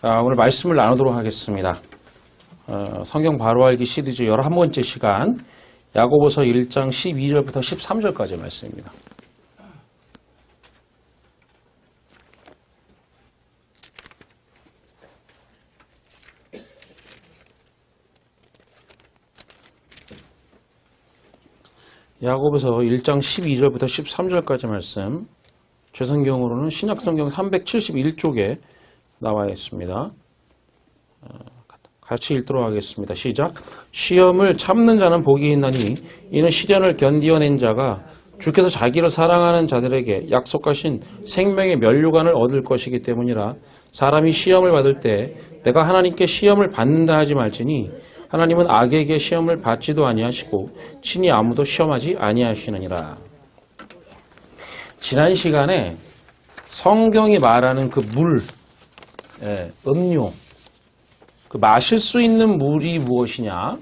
오늘 말씀을 나누도록 하겠습니다. 성경 바로 알기 시리즈 11번째 시간, 야고보서 1장 12절부터 13절까지 말씀입니다. 야고보서 1장 12절부터 13절까지 말씀, 제 성경으로는 신약성경 371쪽에 나와 있습니다. 같이 읽도록 하겠습니다. 시작. 시험을 참는 자는 복이 있나니 이는 시련을 견디어낸 자가 주께서 자기를 사랑하는 자들에게 약속하신 생명의 면류관을 얻을 것이기 때문이라. 사람이 시험을 받을 때 내가 하나님께 시험을 받는다 하지 말지니 하나님은 악에게 시험을 받지도 아니하시고 친히 아무도 시험하지 아니하시느니라. 지난 시간에 성경이 말하는 그 물, 음료, 그 마실 수 있는 물이 무엇이냐에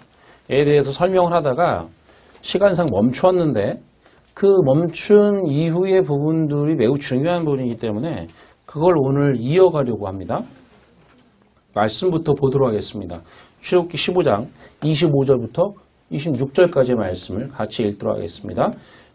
대해서 설명을 하다가 시간상 멈추었는데, 그 멈춘 이후의 부분들이 매우 중요한 부분이기 때문에 그걸 오늘 이어가려고 합니다. 말씀부터 보도록 하겠습니다. 출애굽기 15장 25절부터 26절까지의 말씀을 같이 읽도록 하겠습니다.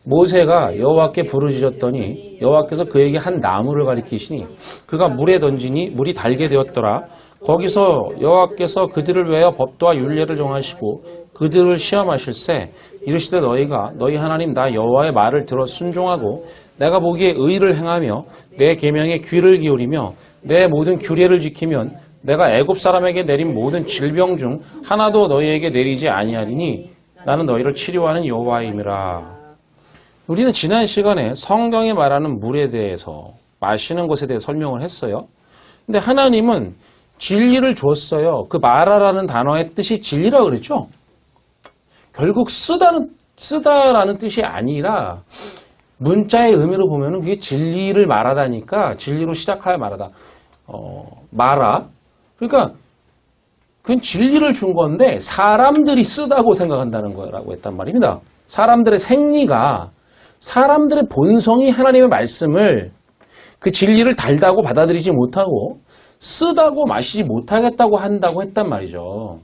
모세가 여호와께 부르짖었더니 여호와께서 그에게 한 나무를 가리키시니 그가 물에 던지니 물이 달게 되었더라. 거기서 여호와께서 그들을 위하여 법도와 율례를 정하시고 그들을 시험하실세 이르시되 너희가 너희 하나님 나 여호와의 말을 들어 순종하고 내가 보기에 의를 행하며 내 계명에 귀를 기울이며 내 모든 규례를 지키면 내가 애굽 사람에게 내린 모든 질병 중 하나도 너희에게 내리지 아니하리니 나는 너희를 치료하는 여호와임이라. 우리는 지난 시간에 성경에 말하는 물에 대해서, 마시는 것에 대해 설명을 했어요. 근데 하나님은 진리를 줬어요. 그 마라라는 단어의 뜻이 진리라고 그랬죠. 결국 쓰다라는 뜻이 아니라 문자의 의미로 보면은 그게 진리를 말하다니까 진리로 시작하여 말하다. 마라. 그러니까 그건 진리를 준 건데 사람들이 쓰다고 생각한다는 거라고 했단 말입니다. 사람들의 생리가, 사람들의 본성이 하나님의 말씀을, 그 진리를 달다고 받아들이지 못하고 쓰다고 마시지 못하겠다고 한다고 했단 말이죠.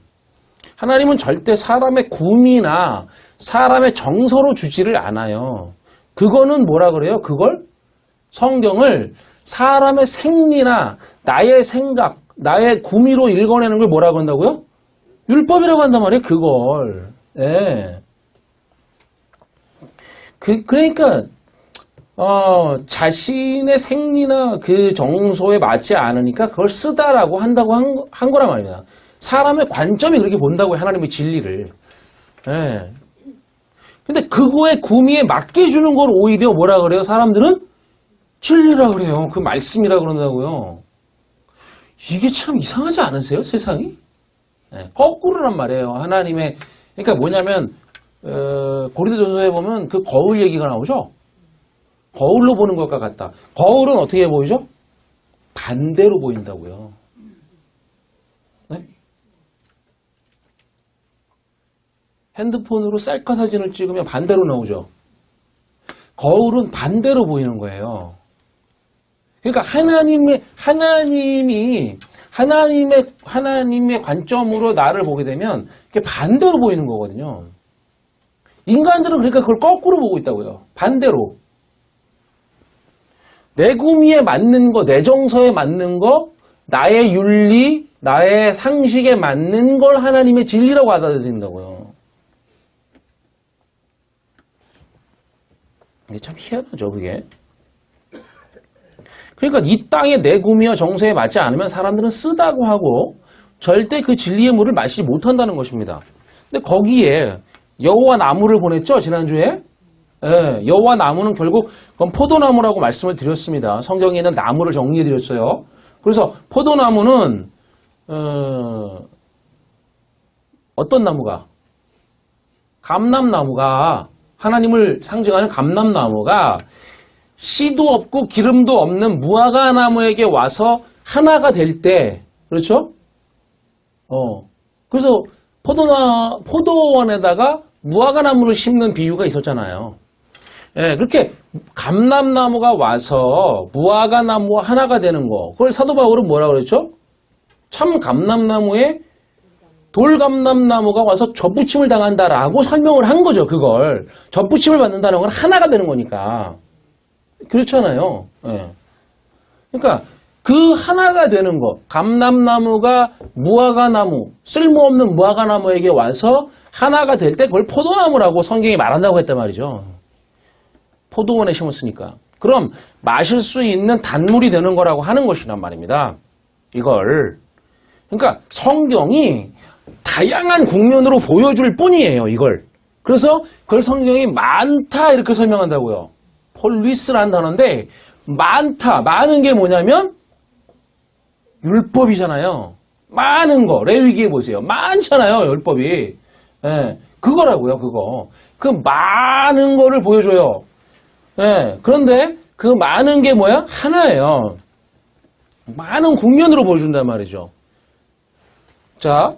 하나님은 절대 사람의 구미나 사람의 정서로 주지를 않아요. 그거는 뭐라 그래요? 그걸, 성경을 사람의 생리나 나의 생각, 나의 구미로 읽어내는 걸 뭐라고 한다고요? 율법이라고 한단 말이에요. 그걸. 예. 그러니까 자신의 생리나 그 정서에 맞지 않으니까 그걸 쓰다라고 한다고 한 거란 말입니다. 사람의 관점이 그렇게 본다고요. 하나님의 진리를. 예. 근데 그거의 구미에 맞게 주는 걸 오히려 뭐라 그래요? 사람들은 진리라 그래요. 그 말씀이라 그런다고요. 이게 참 이상하지 않으세요? 세상이? 네, 거꾸로란 말이에요. 하나님의, 그러니까 뭐냐면 고린도전서에 보면 그 거울 얘기가 나오죠. 거울로 보는 것과 같다. 거울은 어떻게 보이죠? 반대로 보인다고요. 네? 핸드폰으로 셀카 사진을 찍으면 반대로 나오죠. 거울은 반대로 보이는 거예요. 그러니까 하나님의 관점으로 나를 보게 되면 그게 반대로 보이는 거거든요. 인간들은 그러니까 그걸 거꾸로 보고 있다고요. 반대로. 내 구미에 맞는 거, 내 정서에 맞는 거, 나의 윤리, 나의 상식에 맞는 걸 하나님의 진리라고 받아들인다고요. 이게 참 희한하죠, 그게. 그러니까 이 땅에 내 구미와 정서에 맞지 않으면 사람들은 쓰다고 하고 절대 그 진리의 물을 마시지 못한다는 것입니다. 근데 거기에 여호와 나무를 보냈죠, 지난주에? 예, 여호와 나무는 결국 그건 포도나무라고 말씀을 드렸습니다. 성경에 있는 나무를 정리해 드렸어요. 그래서 포도나무는 어떤 나무가? 감람나무가, 하나님을 상징하는 감람나무가 씨도 없고 기름도 없는 무화과 나무에게 와서 하나가 될 때, 그렇죠? 그래서 포도원에다가 무화과 나무를 심는 비유가 있었잖아요. 예, 그렇게 감람나무가 와서 무화과 나무와 하나가 되는 거, 그걸 사도 바울은 뭐라 그랬죠? 참감람나무에 돌감람나무가 와서 접붙임을 당한다라고 설명을 한 거죠. 그걸 접붙임을 받는다는 건 하나가 되는 거니까. 그렇잖아요. 예. 그러니까 그 하나가 되는 거, 감람나무가 무화과나무, 쓸모없는 무화과나무에게 와서 하나가 될 때 그걸 포도나무라고 성경이 말한다고 했단 말이죠. 포도원에 심었으니까. 그럼 마실 수 있는 단물이 되는 거라고 하는 것이란 말입니다. 이걸. 그러니까 성경이 다양한 국면으로 보여줄 뿐이에요. 이걸. 그래서 그걸 성경이 많다 이렇게 설명한다고요. 폴리스라는 단어인데 많다. 많은 게 뭐냐면 율법이잖아요. 많은 거. 레위기에 보세요. 많잖아요. 율법이. 예, 그거라고요. 그거. 그 많은 거를 보여줘요. 예, 그런데 그 많은 게 뭐야? 하나예요. 많은 국면으로 보여준단 말이죠. 자,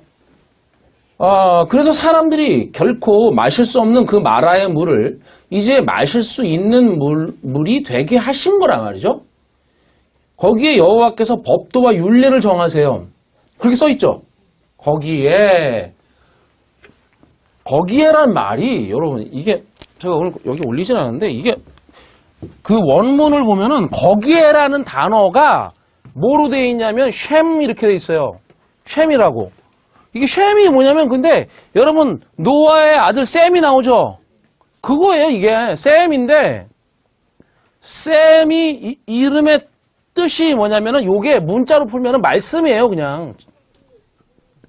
그래서 사람들이 결코 마실 수 없는 그 마라의 물을 이제 마실 수 있는 물이 되게 하신 거란 말이죠. 거기에 여호와께서 법도와 율례를 정하세요. 그렇게 써 있죠. 거기에란 말이 여러분 이게 제가 오늘 여기 올리진 않았는데 이게 그 원문을 보면은 거기에라는 단어가 뭐로 되어 있냐면 쉔 이렇게 되어 있어요. 쉔이라고. 이게 쉔이 뭐냐면 근데 여러분 노아의 아들 셈이 나오죠. 그거예요. 이게 셈인데 셈이 이름의 뜻이 뭐냐면은 요게 문자로 풀면은 말씀이에요. 그냥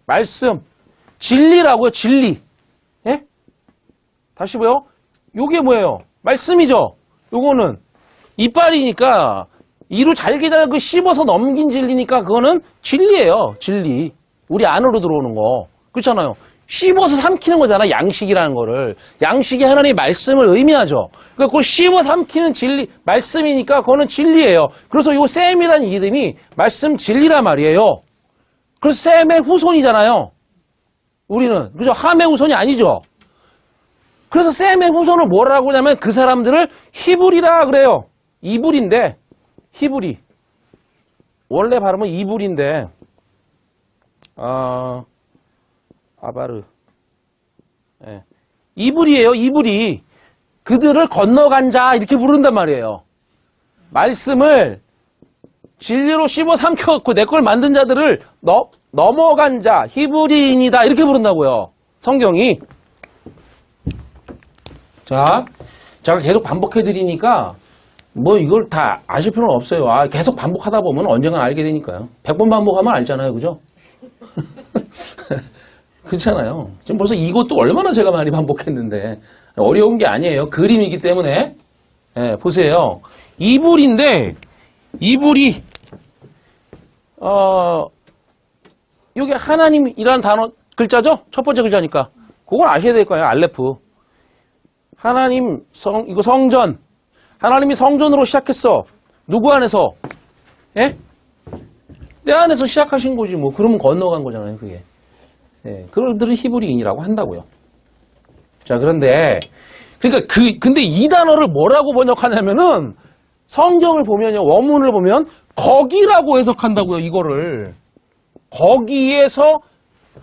말씀 진리라고요. 진리. 예? 다시 보요. 요게 뭐예요? 말씀이죠. 요거는 이빨이니까 이로 잘게다가 그 씹어서 넘긴 진리니까 그거는 진리예요. 진리. 우리 안으로 들어오는 거. 그렇잖아요. 씹어서 삼키는 거잖아. 양식이라는 거를. 양식이 하나님의 말씀을 의미하죠. 그러니까 그걸 씹어 삼키는 진리, 말씀이니까 그거는 진리예요. 그래서 요 셈이라는 이름이 말씀 진리란 말이에요. 그래서 셈의 후손이잖아요. 우리는. 그죠? 함의 후손이 아니죠. 그래서 셈의 후손을 뭐라고 하냐면 그 사람들을 히브리라 그래요. 이불인데, 히브리. 원래 발음은 이불인데, 아바르. 예. 이불이에요, 이불이. 그들을 건너간 자, 이렇게 부른단 말이에요. 말씀을 진리로 씹어 삼켜갖고 내 걸 만든 자들을 넘어간 자, 히브리인이다, 이렇게 부른다고요. 성경이. 자, 제가 계속 반복해드리니까, 뭐 이걸 다 아실 필요는 없어요. 계속 반복하다 보면 언젠간 알게 되니까요. 100번 반복하면 알잖아요. 그죠? 그렇잖아요. 지금 벌써 이것도 얼마나 제가 많이 반복했는데 어려운 게 아니에요. 그림이기 때문에. 네, 보세요. 이불인데 이불이 이게 하나님이라는 단어 글자죠? 첫 번째 글자니까. 그걸 아셔야 될 거예요. 알레프. 하나님 이거 성전. 하나님이 성전으로 시작했어. 누구 안에서? 예? 내 안에서 시작하신 거지 뭐. 그러면 건너간 거잖아요. 그게. 예, 그들은 히브리인이라고 한다고요. 자, 그런데 그러니까 근데 이 단어를 뭐라고 번역하냐면은 성경을 보면요. 원문을 보면 거기라고 해석한다고요. 이거를. 거기에서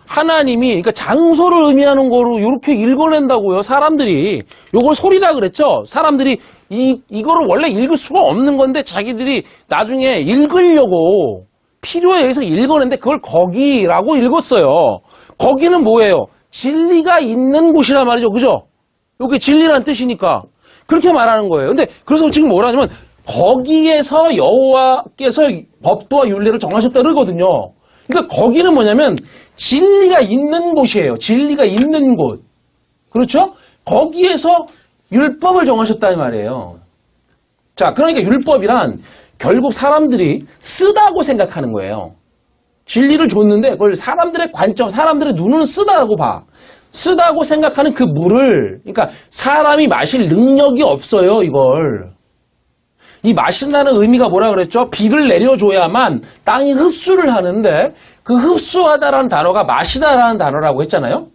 하나님이 그러니까 장소를 의미하는 거로 이렇게 읽어낸다고요. 사람들이. 요걸 소리라 그랬죠. 사람들이 이거를 원래 읽을 수가 없는 건데 자기들이 나중에 읽으려고 필요에 의해서 읽어냈는데 그걸 거기라고 읽었어요. 거기는 뭐예요? 진리가 있는 곳이란 말이죠. 그죠? 이게 진리라는 뜻이니까. 그렇게 말하는 거예요. 근데 그래서 지금 뭐라 하냐면 거기에서 여호와께서 법도와 율례를 정하셨다 그러거든요. 그러니까 거기는 뭐냐면 진리가 있는 곳이에요. 진리가 있는 곳. 그렇죠? 거기에서 율법을 정하셨다는 말이에요. 자, 그러니까 율법이란 결국 사람들이 쓰다고 생각하는 거예요. 진리를 줬는데 그걸 사람들의 관점, 사람들의 눈은 쓰다고 봐. 쓰다고 생각하는 그 물을, 그러니까 사람이 마실 능력이 없어요, 이걸. 이 마신다는 의미가 뭐라 그랬죠? 비를 내려줘야만 땅이 흡수를 하는데 그 흡수하다라는 단어가 마시다라는 단어라고 했잖아요.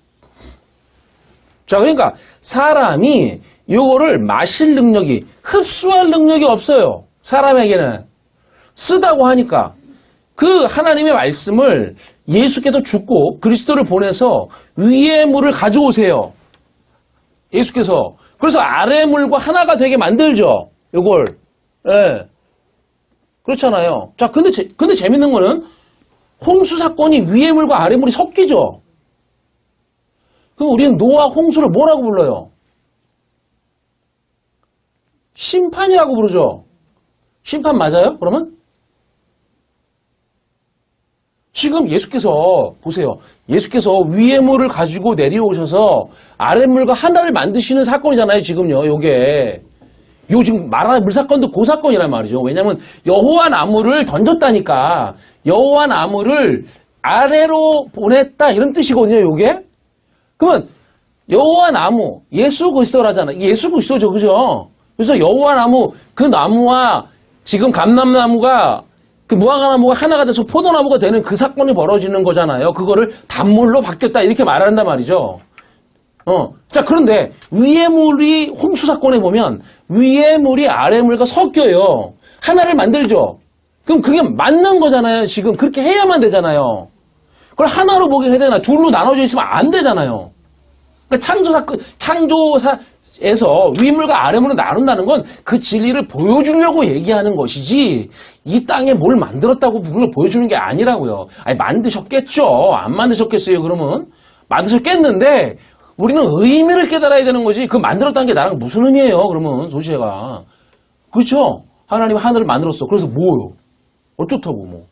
자, 그러니까 사람이 요거를 마실 능력이, 흡수할 능력이 없어요. 사람에게는. 쓰다고 하니까. 그 하나님의 말씀을 예수께서 죽고 그리스도를 보내서 위의 물을 가져오세요. 예수께서. 그래서 아래 물과 하나가 되게 만들죠. 요걸. 예. 그렇잖아요. 자, 근데 재밌는 거는 홍수 사건이 위의 물과 아래 물이 섞이죠. 그럼 우리는 노아 홍수를 뭐라고 불러요? 심판이라고 부르죠. 심판 맞아요? 그러면? 지금 예수께서 보세요. 예수께서 위의 물을 가지고 내려오셔서 아래 물과 하나를 만드시는 사건이잖아요. 지금요. 요게. 요 지금 말하는 물사건도 그 사건이란 말이죠. 왜냐하면 여호와 나무를 던졌다니까. 여호와 나무를 아래로 보냈다 이런 뜻이거든요. 요게. 그러면 여호와 나무 예수 그리스도라잖아요. 예수 그리스도죠. 그죠? 그래서 여호와 나무 그 나무와 지금 감람나무가 그 무화과나무가 하나가 돼서 포도나무가 되는 그 사건이 벌어지는 거잖아요. 그거를 단물로 바뀌었다 이렇게 말한단 말이죠. 자, 그런데 위의 물이 홍수 사건에 보면 위의 물이 아래 물과 섞여요. 하나를 만들죠. 그럼 그게 맞는 거잖아요. 지금 그렇게 해야만 되잖아요. 그걸 하나로 보게 해야 되나? 둘로 나눠져 있으면 안 되잖아요. 그러니까 창조사에서 위물과 아래물을 나눈다는 건 그 진리를 보여주려고 얘기하는 것이지 이 땅에 뭘 만들었다고 그걸 보여주는 게 아니라고요. 아니 만드셨겠죠. 안 만드셨겠어요. 그러면 만드셨겠는데 우리는 의미를 깨달아야 되는 거지. 그 만들었다는 게 나랑 무슨 의미예요? 그러면 도대체가 그렇죠. 하나님이 하늘을 만들었어. 그래서 뭐요? 어떻다고 뭐.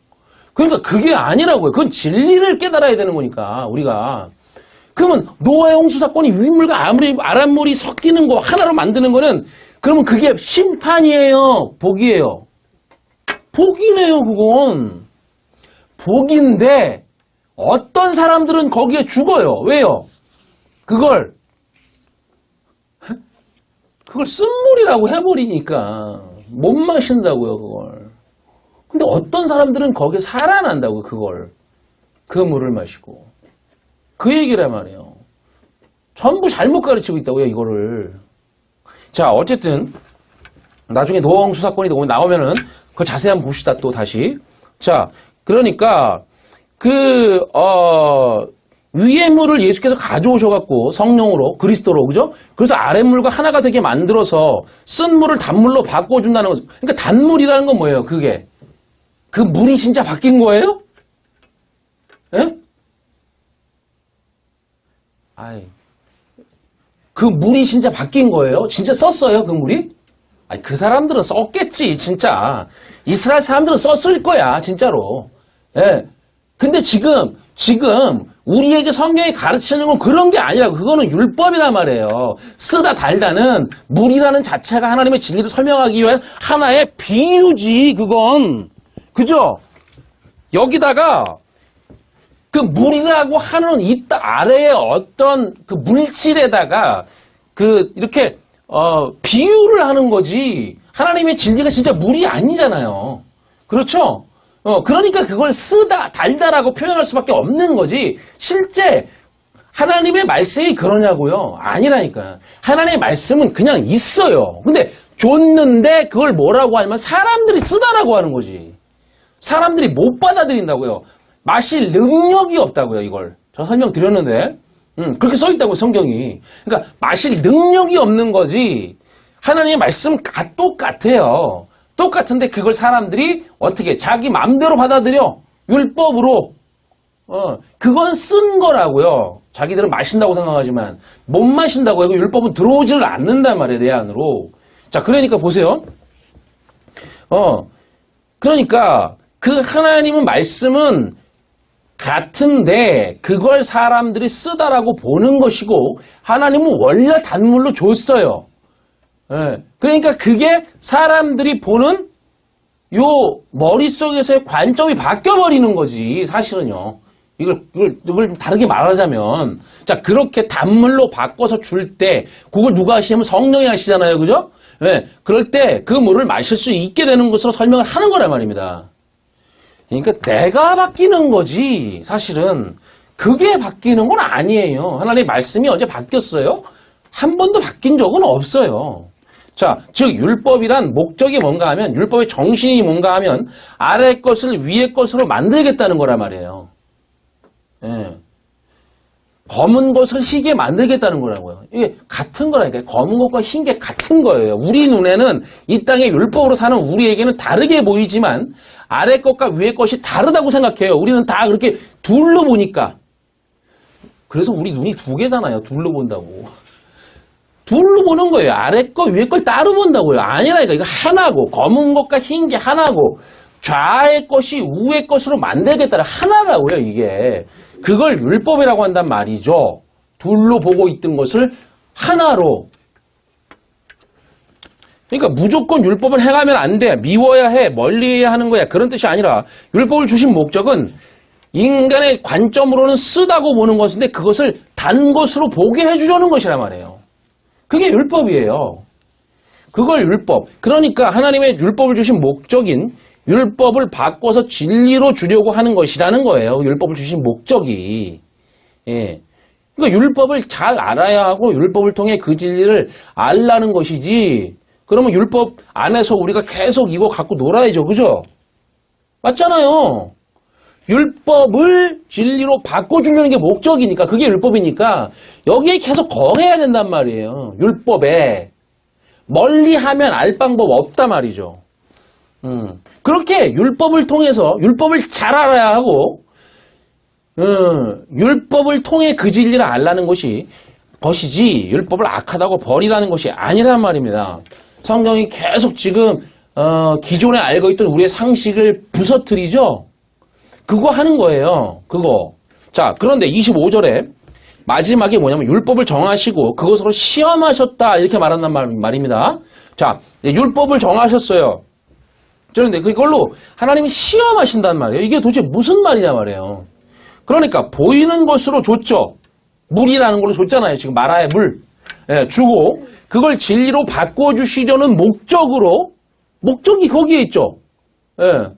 그러니까 그게 아니라고요. 그건 진리를 깨달아야 되는 거니까 우리가. 그러면 노아의 홍수 사건이 위물과 아랫물이 섞이는 거 하나로 만드는 거는 그러면 그게 심판이에요? 복이에요? 복이네요. 그건. 복인데 어떤 사람들은 거기에 죽어요. 왜요? 그걸 쓴물이라고 해버리니까 못 마신다고요. 그걸. 근데 어떤 사람들은 거기에 살아난다고요. 그 물을 마시고. 그 얘기란 말이에요. 전부 잘못 가르치고 있다고요, 이거를. 자, 어쨌든, 나중에 노아 홍수 사건이 나오면은, 그거 자세히 한번 봅시다, 또 다시. 자, 그러니까, 위의 물을 예수께서 가져오셔갖고, 성령으로, 그리스도로, 그죠? 그래서 아랫물과 하나가 되게 만들어서, 쓴 물을 단물로 바꿔준다는 거죠. 그러니까 단물이라는 건 뭐예요, 그게? 그 물이 진짜 바뀐 거예요? 예? 아이, 그 물이 진짜 바뀐 거예요? 진짜 썼어요, 그 물이? 아니, 그 사람들은 썼겠지, 진짜. 이스라엘 사람들은 썼을 거야, 진짜로. 예. 근데 지금, 우리에게 성경이 가르치는 건 그런 게 아니라고. 그거는 율법이란 말이에요. 쓰다 달다는 물이라는 자체가 하나님의 진리를 설명하기 위한 하나의 비유지, 그건. 그죠? 여기다가, 그 물이라고 하는 이 아래에 어떤 그 물질에다가 이렇게 비유를 하는 거지 하나님의 진리가 진짜 물이 아니잖아요. 그렇죠? 그러니까 그걸 쓰다 달다라고 표현할 수밖에 없는 거지 실제 하나님의 말씀이 그러냐고요? 아니라니까. 하나님의 말씀은 그냥 있어요. 근데 줬는데 그걸 뭐라고 하냐면 사람들이 쓰다라고 하는 거지. 사람들이 못 받아들인다고요. 마실 능력이 없다고요, 이걸. 저 설명드렸는데. 그렇게 써있다고요, 성경이. 그러니까 마실 능력이 없는 거지. 하나님의 말씀은 똑같아요. 똑같은데 그걸 사람들이 어떻게 자기 마음대로 받아들여. 율법으로. 그건 쓴 거라고요. 자기들은 마신다고 생각하지만 못 마신다고요. 율법은 들어오지를 않는단 말이에요, 내 안으로. 자, 그러니까 보세요. 그러니까 그 하나님은 말씀은 같은데 그걸 사람들이 쓰다라고 보는 것이고 하나님은 원래 단물로 줬어요. 예. 그러니까 그게 사람들이 보는 요 머릿속에서의 관점이 바뀌어버리는 거지 사실은요. 이걸 다르게 말하자면 자 그렇게 단물로 바꿔서 줄 때 그걸 누가 하시냐면 성령이 하시잖아요. 그죠? 예. 그럴 때 그 물을 마실 수 있게 되는 것으로 설명을 하는 거란 말입니다. 그러니까 내가 바뀌는 거지 사실은 그게 바뀌는 건 아니에요. 하나님의 말씀이 언제 바뀌었어요? 한 번도 바뀐 적은 없어요. 자, 즉 율법이란 목적이 뭔가 하면 율법의 정신이 뭔가 하면 아래 것을 위의 것으로 만들겠다는 거란 말이에요. 예. 검은 것을 희게 만들겠다는 거라고요. 이게 같은 거라니까요. 검은 것과 흰 게 같은 거예요. 우리 눈에는 이 땅의 율법으로 사는 우리에게는 다르게 보이지만 아래 것과 위의 것이 다르다고 생각해요. 우리는 다 그렇게 둘로 보니까. 그래서 우리 눈이 두 개잖아요. 둘로 본다고. 둘로 보는 거예요. 아래 거, 위에 걸 따로 본다고요. 아니라니까. 이거 하나고, 검은 것과 흰 게 하나고, 좌의 것이 우의 것으로 만들겠다는 하나라고요, 이게. 그걸 율법이라고 한단 말이죠. 둘로 보고 있던 것을 하나로. 그러니까 무조건 율법을 행하면 안 돼. 미워야 해. 멀리해야 하는 거야. 그런 뜻이 아니라 율법을 주신 목적은 인간의 관점으로는 쓰다고 보는 것인데 그것을 단 것으로 보게 해주려는 것이란 말이에요. 그게 율법이에요. 그걸 율법. 그러니까 하나님의 율법을 주신 목적인 율법을 바꿔서 진리로 주려고 하는 것이라는 거예요. 율법을 주신 목적이. 예. 그러니까 율법을 잘 알아야 하고 율법을 통해 그 진리를 알라는 것이지. 그러면 율법 안에서 우리가 계속 이거 갖고 놀아야죠. 그죠? 맞잖아요. 율법을 진리로 바꿔주려는 게 목적이니까 그게 율법이니까 여기에 계속 거해야 된단 말이에요. 율법에. 멀리하면 알 방법 없단 말이죠. 그렇게 율법을 통해서 율법을 잘 알아야 하고 율법을 통해 그 진리를 알라는 것이지 율법을 악하다고 버리라는 것이 아니란 말입니다. 성경이 계속 지금 기존에 알고 있던 우리의 상식을 부서뜨리죠. 그거 하는 거예요. 그거. 자, 그런데 25절에 마지막에 뭐냐면 율법을 정하시고 그것으로 시험하셨다 이렇게 말한단 말입니다. 자, 율법을 정하셨어요. 그런데 그걸로 하나님이 시험하신단 말이에요. 이게 도대체 무슨 말이냐 말이에요. 그러니까 보이는 것으로 줬죠. 물이라는 걸로 줬잖아요. 지금 마라의 물. 예, 주고 그걸 진리로 바꿔주시려는 목적이 거기에 있죠. 예.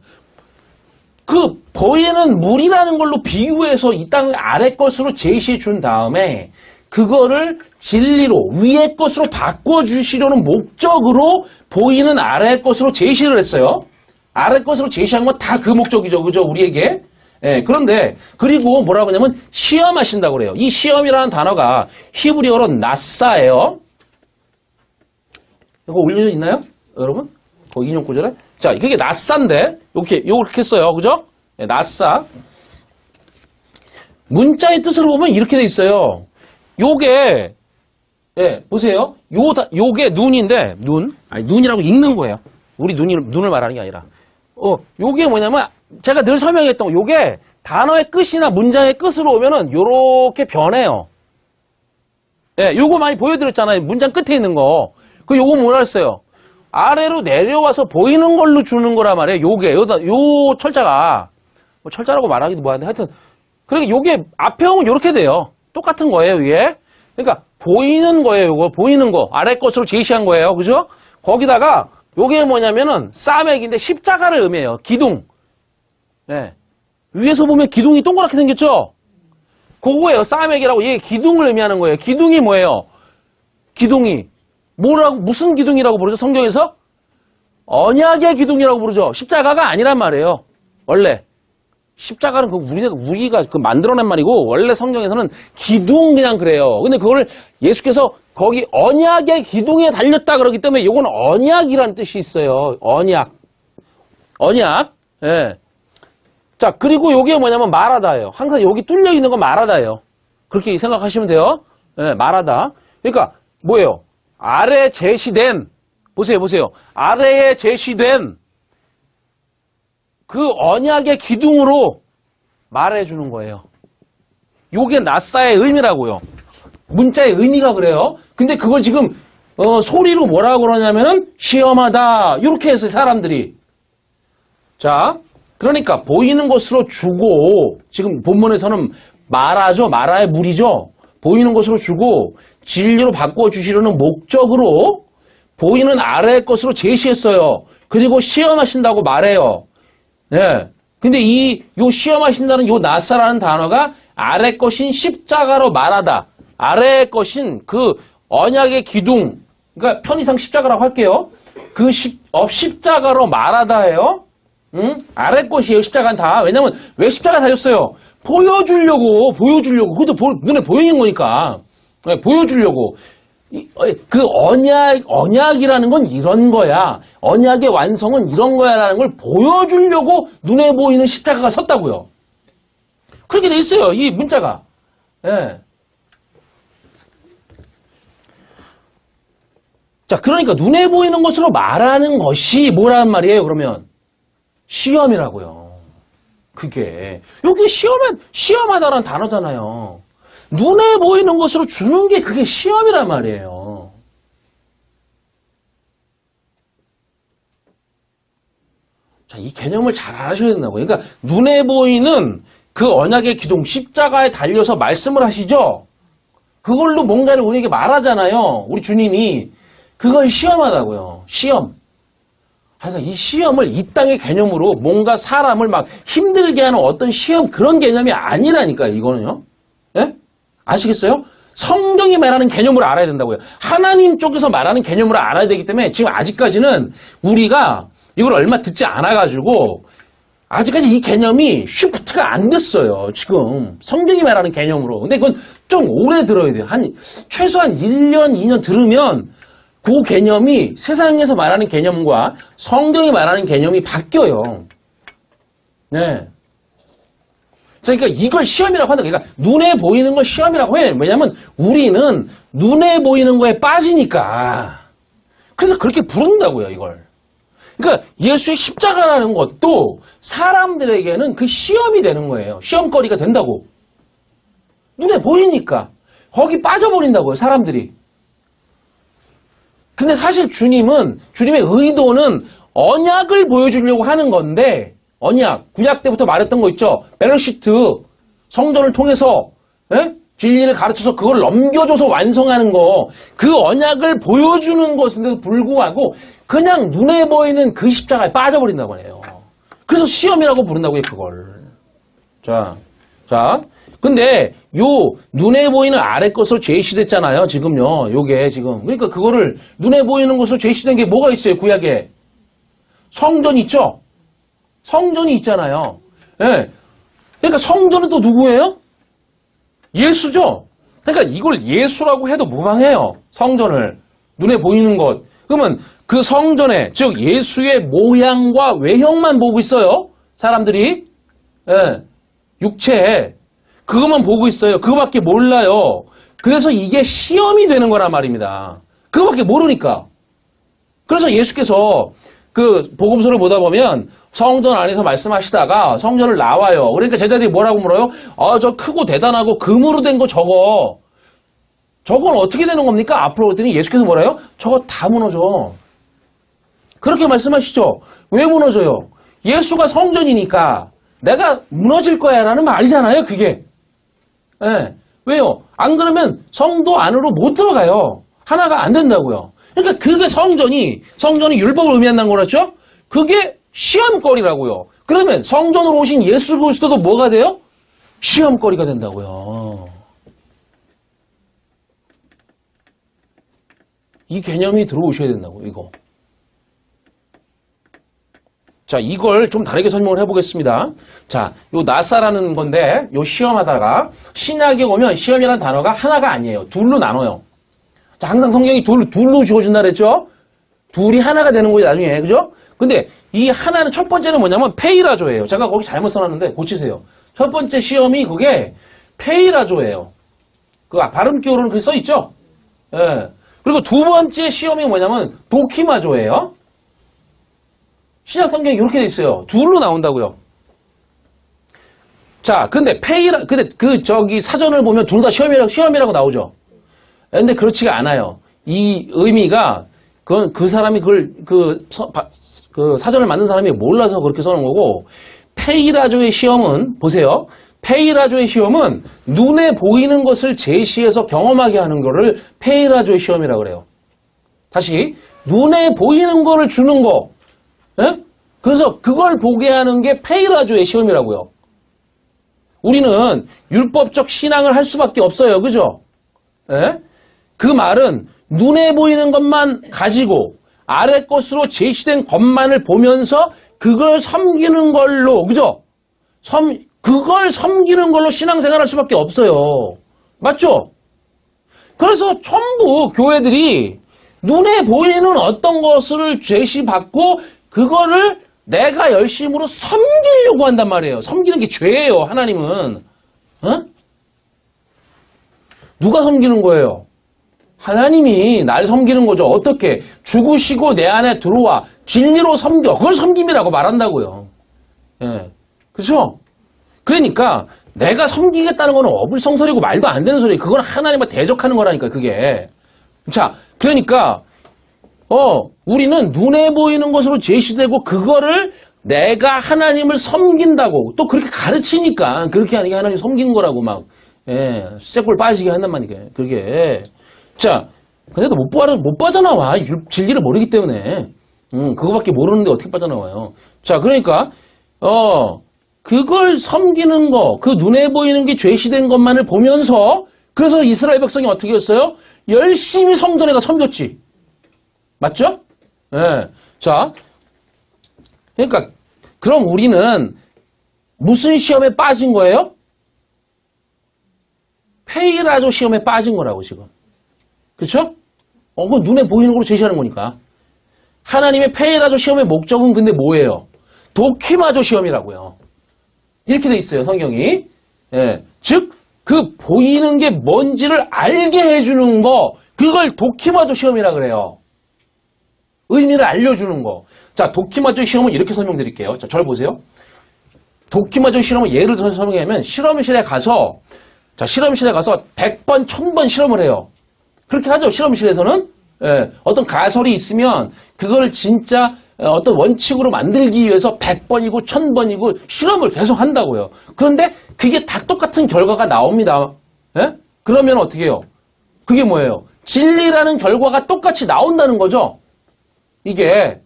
그 보이는 물이라는 걸로 비유해서 이 땅 아래 것으로 제시해 준 다음에 그거를 진리로 위의 것으로 바꿔주시려는 목적으로 보이는 아래 것으로 제시를 했어요. 아래 것으로 제시한 건 다 그 목적이죠. 그죠? 우리에게. 예, 그런데 그리고 뭐라고 하냐면 시험하신다고 그래요. 이 시험이라는 단어가 히브리어로 나사예요. 이거 올려져 있나요? 여러분? 그 인용 구절에? 자, 그게 나사인데 요렇게 써요. 그죠? 네, 나사. 문자의 뜻으로 보면 이렇게 돼 있어요. 요게 보세요. 요게 눈인데 눈이라고 읽는 거예요. 우리 눈을 말하는 게 아니라. 요게 뭐냐면 제가 늘 설명했던 거 요게 단어의 끝이나 문장의 끝으로 오면은 요렇게 변해요. 예, 요거 많이 보여드렸잖아요. 문장 끝에 있는 거. 요거 뭐라 했어요? 아래로 내려와서 보이는 걸로 주는 거란 말이에요. 요 철자가. 뭐 철자라고 말하기도 뭐한데 하여튼. 그러니까 요게 앞에 오면 요렇게 돼요. 똑같은 거예요, 이게. 그러니까 보이는 거예요, 요거. 보이는 거. 아래 것으로 제시한 거예요. 그죠? 거기다가 요게 뭐냐면은 싸맥인데 십자가를 의미해요. 기둥. 네. 위에서 보면 기둥이 동그랗게 생겼죠? 그거예요. 싸맥이라고. 이게 기둥을 의미하는 거예요. 기둥이 뭐예요? 기둥이. 무슨 기둥이라고 부르죠? 성경에서? 언약의 기둥이라고 부르죠. 십자가가 아니란 말이에요. 원래. 십자가는 우리가 만들어낸 말이고, 원래 성경에서는 기둥 그냥 그래요. 근데 그걸 예수께서 거기 언약의 기둥에 달렸다 그러기 때문에 이건 언약이라는 뜻이 있어요. 언약. 예. 자, 그리고 요게 뭐냐면 마라다예요. 항상 여기 뚫려 있는 건 마라다예요. 그렇게 생각하시면 돼요. 예, 마라다. 그러니까 뭐예요? 아래에 제시된, 보세요. 아래에 제시된 그 언약의 기둥으로 말해주는 거예요. 요게 나사의 의미라고요. 문자의 의미가 그래요. 근데 그걸 지금 소리로 뭐라고 그러냐면은 시험하다 이렇게 해서 사람들이. 자, 그러니까 보이는 것으로 주고 지금 본문에서는 마라죠. 마라의 물이죠. 보이는 것으로 주고 진리로 바꿔주시려는 목적으로 보이는 아래의 것으로 제시했어요. 그리고 시험하신다고 말해요. 네. 근데 요 시험하신다는 요 나사라는 단어가 아래 것인 십자가로 말하다. 아래의 것인 그 언약의 기둥, 그러니까 편의상 십자가라고 할게요. 그 십자가로 말하다예요. 응? 아래 것이에요. 십자가는 다. 왜냐면 왜 십자가 달렸어요? 보여주려고. 그것도 눈에 보이는 거니까. 네, 보여주려고. 그 언약이라는 건 이런 거야. 언약의 완성은 이런 거야라는 걸 보여주려고 눈에 보이는 십자가가 섰다고요. 그렇게 돼 있어요. 이 문자가. 예. 자, 그러니까 눈에 보이는 것으로 말하는 것이 뭐란 말이에요, 그러면? 시험이라고요. 그게. 여기 시험하다라는 단어잖아요. 눈에 보이는 것으로 주는 게 그게 시험이란 말이에요. 자, 이 개념을 잘 알아셔야 된다고요. 그러니까 눈에 보이는 그 언약의 기둥, 십자가에 달려서 말씀을 하시죠? 그걸로 뭔가를 우리에게 말하잖아요. 우리 주님이. 그걸 시험하다고요. 시험. 그러니까 이 시험을 이 땅의 개념으로 뭔가 사람을 막 힘들게 하는 어떤 시험 그런 개념이 아니라니까요. 이거는요. 예? 아시겠어요? 성경이 말하는 개념으로 알아야 된다고요. 하나님 쪽에서 말하는 개념으로 알아야 되기 때문에 지금 아직까지는 우리가 이걸 얼마 듣지 않아가지고 아직까지 이 개념이 쉬프트가 안 됐어요. 지금 성경이 말하는 개념으로. 근데 그건 좀 오래 들어야 돼요. 최소한 1년, 2년 들으면 그 개념이 세상에서 말하는 개념과 성경이 말하는 개념이 바뀌어요. 네. 그러니까 이걸 시험이라고 한다. 그러니까 눈에 보이는 걸 시험이라고 해요. 왜냐하면 우리는 눈에 보이는 거에 빠지니까. 그래서 그렇게 부른다고요, 이걸. 그러니까 예수의 십자가라는 것도 사람들에게는 그 시험이 되는 거예요. 시험거리가 된다고. 눈에 보이니까. 거기 빠져버린다고요, 사람들이. 근데 사실 주님의 의도는 언약을 보여주려고 하는 건데, 언약, 구약 때부터 말했던 거 있죠? 벨로시트, 성전을 통해서, 예? 진리를 가르쳐서 그걸 넘겨줘서 완성하는 거, 그 언약을 보여주는 것인데도 불구하고, 그냥 눈에 보이는 그 십자가에 빠져버린다고 해요. 그래서 시험이라고 부른다고요, 그걸. 자. 근데, 눈에 보이는 아래 것으로 제시됐잖아요, 지금요. 요게 지금. 그러니까 그거를, 눈에 보이는 것으로 제시된 게 뭐가 있어요, 구약에? 성전 있죠? 성전이 있잖아요. 예. 그러니까 성전은 또 누구예요? 예수죠? 그러니까 이걸 예수라고 해도 무방해요. 성전을. 눈에 보이는 것. 그러면 그 성전에, 즉 예수의 모양과 외형만 보고 있어요. 사람들이. 예. 육체에. 그것만 보고 있어요. 그거밖에 몰라요. 그래서 이게 시험이 되는 거란 말입니다. 그거밖에 모르니까. 그래서 예수께서 그 복음서를 보다 보면 성전 안에서 말씀하시다가 성전을 나와요. 그러니까 제자들이 뭐라고 물어요? 저 크고 대단하고 금으로 된 거 저거. 저건 어떻게 되는 겁니까? 앞으로 그랬더니 예수께서 뭐래요? 저거 다 무너져. 그렇게 말씀하시죠. 왜 무너져요? 예수가 성전이니까 내가 무너질 거야 라는 말이잖아요. 그게. 예. 왜요? 안 그러면 성도 안으로 못 들어가요. 하나가 안 된다고요. 그러니까 그게 성전이 율법을 의미한다는 거였죠? 그게 시험거리라고요. 그러면 성전으로 오신 예수 그리스도도 뭐가 돼요? 시험거리가 된다고요. 이 개념이 들어오셔야 된다고, 이거. 자, 이걸 좀 다르게 설명을 해보겠습니다. 자, 요 나사라는 건데, 요 시험하다가, 신약에 오면 시험이라는 단어가 하나가 아니에요. 둘로 나눠요. 자, 항상 성경이 둘로 주어진다 그랬죠? 둘이 하나가 되는 거예요, 나중에. 그죠? 근데 이 하나는 첫 번째는 뭐냐면 페이라조예요. 제가 거기 잘못 써놨는데 고치세요. 첫 번째 시험이 그게 페이라조예요. 그 발음 기호로는 그게 써있죠? 예. 그리고 두 번째 시험이 뭐냐면 도키마조예요. 신약 성경이 이렇게 돼 있어요. 둘로 나온다고요. 자, 근데 사전을 보면 둘 다 시험이라고 나오죠. 근데 그렇지가 않아요. 이 의미가, 그 사람이 그 사전을 만든 사람이 몰라서 그렇게 써놓은 거고, 페이라조의 시험은, 보세요. 페이라조의 시험은 눈에 보이는 것을 제시해서 경험하게 하는 거를 페이라조의 시험이라고 그래요. 다시, 눈에 보이는 거를 주는 거. 예? 그래서 그걸 보게 하는 게 페이라조의 시험이라고요. 우리는 율법적 신앙을 할 수밖에 없어요. 그죠? 예? 그 말은 눈에 보이는 것만 가지고 아래 것으로 제시된 것만을 보면서 그걸 섬기는 걸로, 그죠? 그걸 섬기는 걸로 신앙생활 할 수밖에 없어요. 맞죠? 그래서 전부 교회들이 눈에 보이는 어떤 것을 제시받고 그거를 내가 열심으로 섬기려고 한단 말이에요. 섬기는 게 죄예요, 하나님은. 어? 누가 섬기는 거예요? 하나님이 날 섬기는 거죠. 어떻게? 죽으시고 내 안에 들어와 진리로 섬겨. 그걸 섬김이라고 말한다고요. 예. 그렇죠? 그러니까 내가 섬기겠다는 거는 어불성설이고 말도 안 되는 소리. 그건 하나님과 대적하는 거라니까, 그게. 자, 그러니까 우리는 눈에 보이는 것으로 제시되고 그거를 내가 하나님을 섬긴다고 또 그렇게 가르치니까 그렇게 하는 게 하나님 섬긴 거라고 막 쇠골 빠지게 한단 말이에요. 그게. 자, 근데도 못 빠져나와. 진리를 모르기 때문에. 그거밖에 모르는데 어떻게 빠져나와요. 자, 그러니까 그걸 섬기는 거, 그 눈에 보이는 게 제시된 것만을 보면서 그래서 이스라엘 백성이 어떻게 했어요? 열심히 성전에 가 섬겼지. 맞죠? 예. 자, 그러니까 그럼 우리는 무슨 시험에 빠진 거예요? 페이라조 시험에 빠진 거라고 지금. 그렇죠? 그 눈에 보이는 걸로 제시하는 거니까. 하나님의 페이라조 시험의 목적은 근데 뭐예요? 도키마조 시험이라고요. 이렇게 돼 있어요, 성경이. 예. 즉, 그 보이는 게 뭔지를 알게 해주는 거, 그걸 도키마조 시험이라 그래요. 의미를 알려주는 거. 자, 도키마조 시험은 이렇게 설명드릴게요. 자, 절 보세요. 도키마조 시험은 예를 들어서 설명하면 실험실에 가서 100번, 1000번 실험을 해요. 그렇게 하죠, 실험실에서는. 예, 어떤 가설이 있으면 그걸 진짜 어떤 원칙으로 만들기 위해서 100번이고 1000번이고 실험을 계속 한다고요. 그런데 그게 다 똑같은 결과가 나옵니다. 예? 그러면 어떻게 해요? 그게 뭐예요? 진리라는 결과가 똑같이 나온다는 거죠. 이게.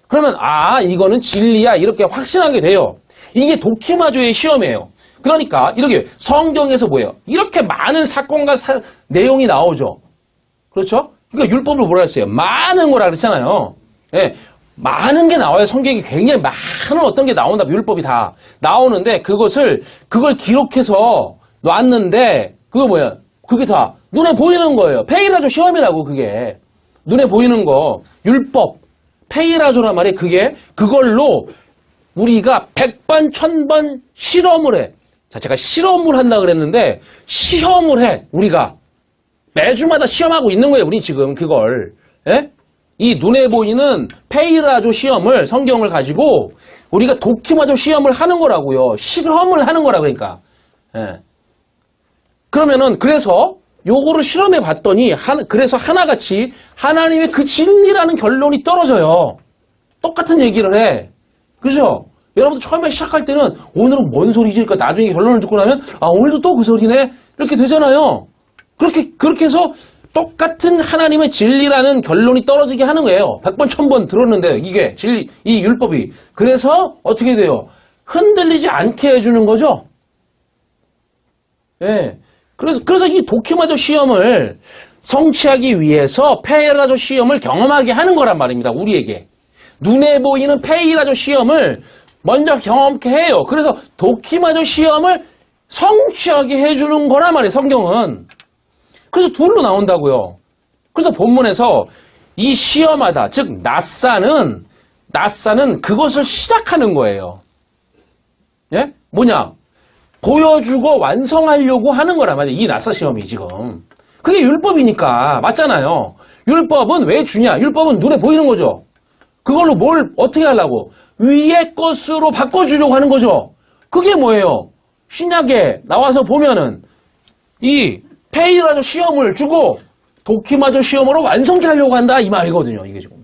그러면 이거는 진리야 이렇게 확신하게 돼요. 이게 도키마조의 시험이에요. 그러니까 이렇게 성경에서 뭐예요? 이렇게 많은 사건과 내용이 나오죠. 그렇죠? 그러니까 율법을 뭐라 했어요? 많은 거라 그랬잖아요. 예, 많은 게 나와요. 성경이 굉장히 많은 어떤 게 나온다. 율법이 다 나오는데 그걸 기록해서 놨는데 그거 뭐야? 그게 다 눈에 보이는 거예요. 페이라조 시험이라고 그게. 눈에 보이는 거. 율법. 페이라조란 말이에요. 그걸로 우리가 100번, 1000번 실험을 해. 자, 제가 실험을 한다 그랬는데 시험을 해. 우리가. 매주마다 시험하고 있는 거예요. 우리 지금 그걸. 예? 이 눈에 보이는 페이라조 시험을 성경을 가지고 우리가 도키마조 시험을 하는 거라고요. 실험을 하는 거라 그러니까. 예. 그러면은 그래서 요거를 실험해 봤더니 그래서 하나같이 하나님의 그 진리라는 결론이 떨어져요. 똑같은 얘기를 해. 그죠? 여러분들 처음에 시작할 때는 오늘은 뭔 소리지? 그러니까 나중에 결론을 듣고 나면 오늘도 또 그 소리네? 이렇게 되잖아요. 그렇게 해서 똑같은 하나님의 진리라는 결론이 떨어지게 하는 거예요. 100번, 1000번 들었는데 이게 진리, 이 율법이. 그래서 어떻게 돼요? 흔들리지 않게 해주는 거죠. 예. 그래서 이 도키마조 시험을 성취하기 위해서 페이라조 시험을 경험하게 하는 거란 말입니다. 우리에게. 눈에 보이는 페이라조 시험을 먼저 경험케 해요. 그래서 도키마조 시험을 성취하게 해주는 거란 말이에요. 성경은. 그래서 둘로 나온다고요. 그래서 본문에서 이 시험하다, 즉 낫사는 그것을 시작하는 거예요. 예? 뭐냐? 보여주고 완성하려고 하는 거란 말이에요. 이 낫사 시험이 지금. 그게 율법이니까. 맞잖아요. 율법은 왜 주냐? 율법은 눈에 보이는 거죠. 그걸로 뭘 어떻게 하려고? 위의 것으로 바꿔주려고 하는 거죠. 그게 뭐예요? 신약에 나와서 보면은 이 페이라조 시험을 주고 도키마조 시험으로 완성케 하려고 한다 이 말이거든요. 이게 지금.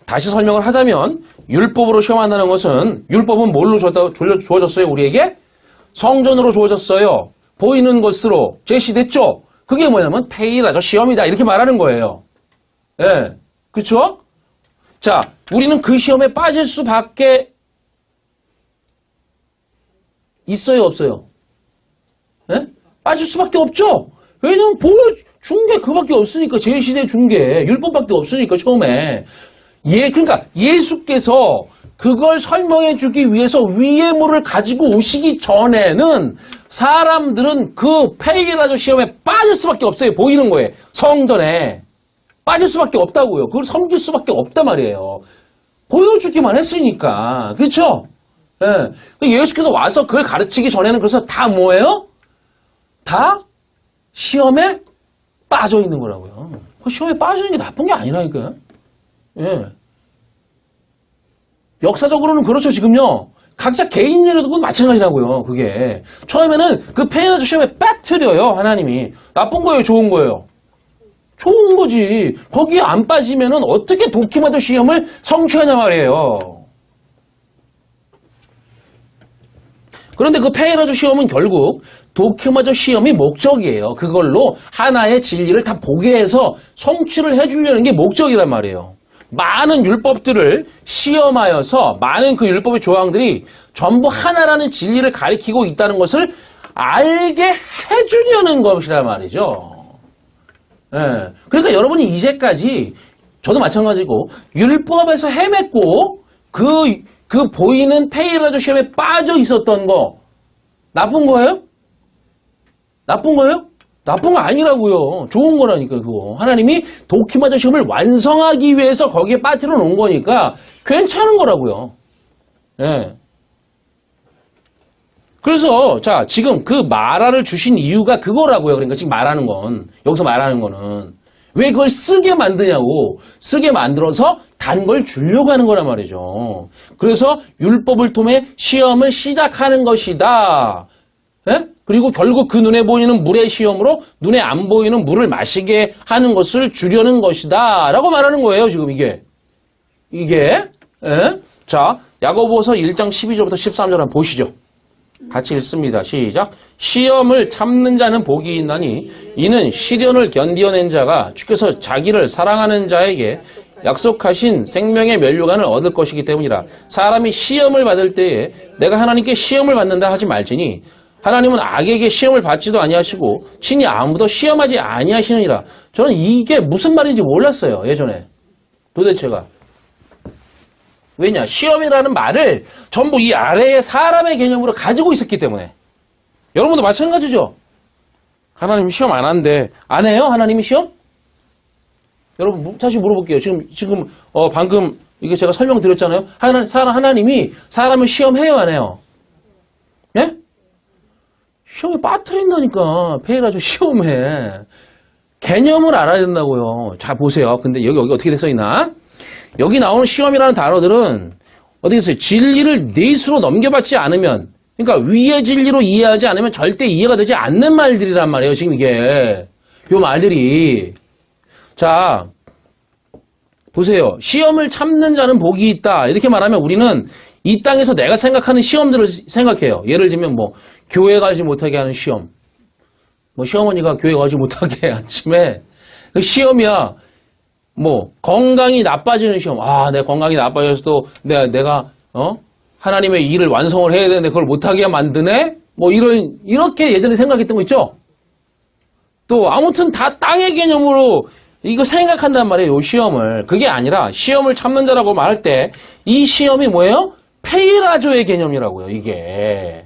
다시 설명을 하자면 율법으로 시험한다는 것은 율법은 뭘로 주어졌어요? 우리에게? 성전으로 주어졌어요. 보이는 것으로 제시됐죠? 그게 뭐냐면 페이라조 시험이다 이렇게 말하는 거예요. 예, 그렇죠? 자, 우리는 그 시험에 빠질 수밖에 있어요, 없어요? 예? 빠질 수밖에 없죠? 왜냐면 보여준 게 그밖에 없으니까. 제 시대 준 게 율법밖에 없으니까 처음에. 그러니까 예수께서 그걸 설명해 주기 위해서 위의 물을 가지고 오시기 전에는 사람들은 그 페이라조 시험에 빠질 수밖에 없어요. 보이는 거예요. 성전에. 빠질 수밖에 없다고요. 그걸 섬길 수밖에 없단 말이에요. 보여주기만 했으니까. 그렇죠? 예. 예수께서 와서 그걸 가르치기 전에는 그래서 다 뭐예요? 다 시험에 빠져 있는 거라고요. 시험에 빠지는 게 나쁜 게 아니라니까요. 예. 역사적으로는 그렇죠, 지금요. 각자 개인 예로도 마찬가지라고요, 그게. 처음에는 그 페이라조 시험에 빠뜨려요, 하나님이. 나쁜 거예요, 좋은 거예요? 좋은 거지. 거기에 안 빠지면은 어떻게 도키마저 시험을 성취하냐 말이에요. 그런데 그 페이라조 시험은 결국 도키마저 시험이 목적이에요. 그걸로 하나의 진리를 다 보게 해서 성취를 해주려는 게 목적이란 말이에요. 많은 율법들을 시험하여서 많은 그 율법의 조항들이 전부 하나라는 진리를 가리키고 있다는 것을 알게 해주려는 것이란 말이죠. 예. 그러니까 여러분이 이제까지 저도 마찬가지고 율법에서 헤맸고 그 보이는 페이라조 시험에 빠져 있었던 거 나쁜 거예요? 나쁜 거예요? 나쁜 거 아니라고요. 좋은 거라니까 그거. 하나님이 도키마저 시험을 완성하기 위해서 거기에 빠뜨려 놓은 거니까 괜찮은 거라고요. 예. 그래서 자 지금 그 마라를 주신 이유가 그거라고요. 그러니까 지금 말하는 건 여기서 말하는 거는 왜 그걸 쓰게 만드냐고. 쓰게 만들어서 단 걸 주려고 하는 거란 말이죠. 그래서 율법을 통해 시험을 시작하는 것이다. 예? 그리고 결국 그 눈에 보이는 물의 시험으로 눈에 안 보이는 물을 마시게 하는 것을 주려는 것이다. 라고 말하는 거예요. 지금 이게. 예? 자, 야고보서 1장 12절부터 13절 한번 보시죠. 같이 읽습니다. 시작. 시험을 참는 자는 복이 있나니 이는 시련을 견디어낸 자가 주께서 자기를 사랑하는 자에게 약속하신 생명의 면류관을 얻을 것이기 때문이라. 사람이 시험을 받을 때에 내가 하나님께 시험을 받는다 하지 말지니 하나님은 악에게 시험을 받지도 아니하시고 친히 아무도 시험하지 아니하시느니라. 저는 이게 무슨 말인지 몰랐어요. 예전에. 도대체가. 왜냐? 시험이라는 말을 전부 이 아래의 사람의 개념으로 가지고 있었기 때문에. 여러분도 마찬가지죠? 하나님 시험 안 한대. 안 해요? 하나님이 시험? 여러분 다시 물어볼게요. 지금 방금 이게 제가 설명드렸잖아요. 하나님이 사람을 시험해요? 안 해요? 예? 시험에 빠뜨린다니까. 페이라조 시험해. 개념을 알아야 된다고요. 자 보세요. 근데 여기 어떻게 써 있나? 여기 나오는 시험이라는 단어들은 어떻게 써요? 진리를 넷으로 넘겨받지 않으면, 그러니까 위의 진리로 이해하지 않으면 절대 이해가 되지 않는 말들이란 말이에요. 지금 이게 요 말들이. 자 보세요. 시험을 참는 자는 복이 있다. 이렇게 말하면 우리는 이 땅에서 내가 생각하는 시험들을 생각해요. 예를 들면 뭐 교회 가지 못하게 하는 시험. 뭐 시어머니가 교회 가지 못하게 아침에 그 시험이야. 뭐 건강이 나빠지는 시험. 아, 내 건강이 나빠져서도 내가 하나님의 일을 완성을 해야 되는데 그걸 못하게 만드네. 뭐 이렇게 예전에 생각했던 거 있죠. 또 아무튼 다 땅의 개념으로 이거 생각한단 말이에요. 이 시험을. 그게 아니라 시험을 참는 자라고 말할 때 이 시험이 뭐예요? 페이라조의 개념이라고요. 이게.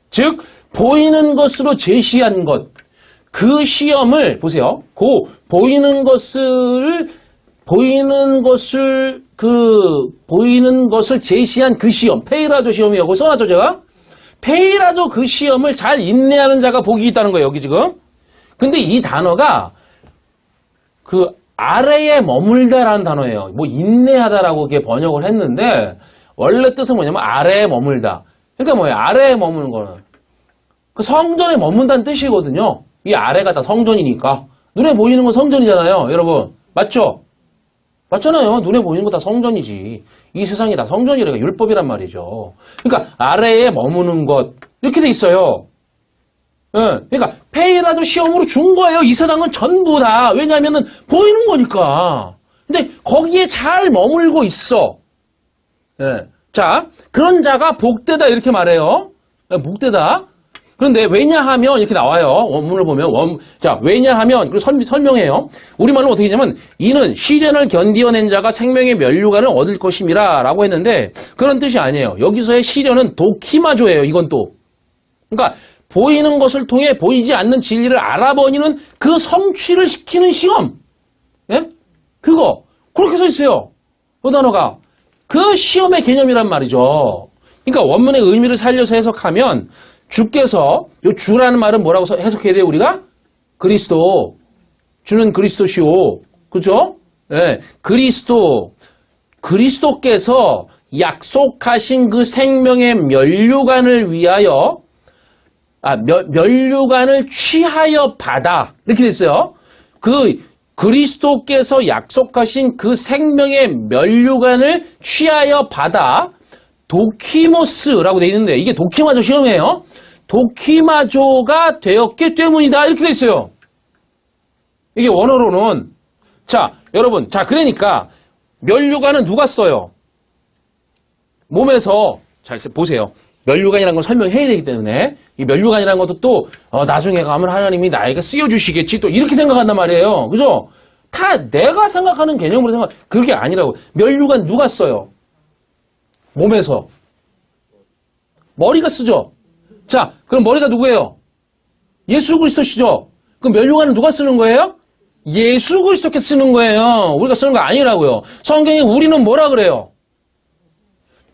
즉 보이는 것으로 제시한 것. 그 시험을 보세요. 보이는 것을 제시한 그 시험, 페이라조 시험이라고 써놨죠, 제가? 페이라조 그 시험을 잘 인내하는 자가 복이 있다는 거예요, 여기 지금. 근데 이 단어가 그 아래에 머물다라는 단어예요. 뭐 인내하다라고 이렇게 번역을 했는데 원래 뜻은 뭐냐면 아래에 머물다. 그러니까 뭐예요? 아래에 머무는 거는 그 성전에 머문다는 뜻이거든요. 이 아래가 다 성전이니까. 눈에 보이는 건 성전이잖아요, 여러분. 맞죠? 맞잖아요. 눈에 보이는 거 다 성전이지. 이 세상이 다 성전이라니까 율법이란 말이죠. 그러니까 아래에 머무는 것 이렇게 돼 있어요. 예, 그러니까 페이라조 시험으로 준 거예요. 이 세상은 전부 다. 왜냐하면 보이는 거니까. 근데 거기에 잘 머물고 있어. 예, 자, 그런 자가 복되다 이렇게 말해요. 복되다. 그런데 왜냐하면 이렇게 나와요. 원문을 보면 자 왜냐하면 그리고 설명해요. 우리말로 어떻게 했냐면 이는 시련을 견디어낸 자가 생명의 면류관을 얻을 것임이라 라고 했는데 그런 뜻이 아니에요. 여기서의 시련은 도키마조예요. 이건 또 그러니까 보이는 것을 통해 보이지 않는 진리를 알아버리는 그 성취를 시키는 시험. 예? 그거 그렇게 써 있어요. 그 단어가 그 시험의 개념이란 말이죠. 그러니까 원문의 의미를 살려서 해석하면 주께서 요 주라는 말은 뭐라고 해석해야 돼요? 우리가 그리스도 주는 그리스도시오. 그죠? 예, 그리스도께서 약속하신 그 생명의 면류관을 위하여 면류관을 취하여 받아 이렇게 됐어요. 그리스도께서 약속하신 그 생명의 면류관을 취하여 받아 도키모스라고 돼 있는데 이게 도키마조 시험이에요. 도키마조가 되었기 때문이다 이렇게 돼 있어요. 이게 원어로는 자 여러분 자 그러니까 면류관은 누가 써요? 몸에서 잘 보세요. 면류관이라는 걸 설명해야 되기 때문에 이 면류관이라는 것도 또 나중에 가면 하나님이 나에게 쓰여주시겠지 또 이렇게 생각한단 말이에요. 그죠? 다 내가 생각하는 개념으로 그게 아니라고. 면류관 누가 써요? 몸에서. 머리가 쓰죠? 자, 그럼 머리가 누구예요? 예수 그리스도시죠? 그럼 면류관은 누가 쓰는 거예요? 예수 그리스도께 쓰는 거예요. 우리가 쓰는 거 아니라고요. 성경에 우리는 뭐라 그래요?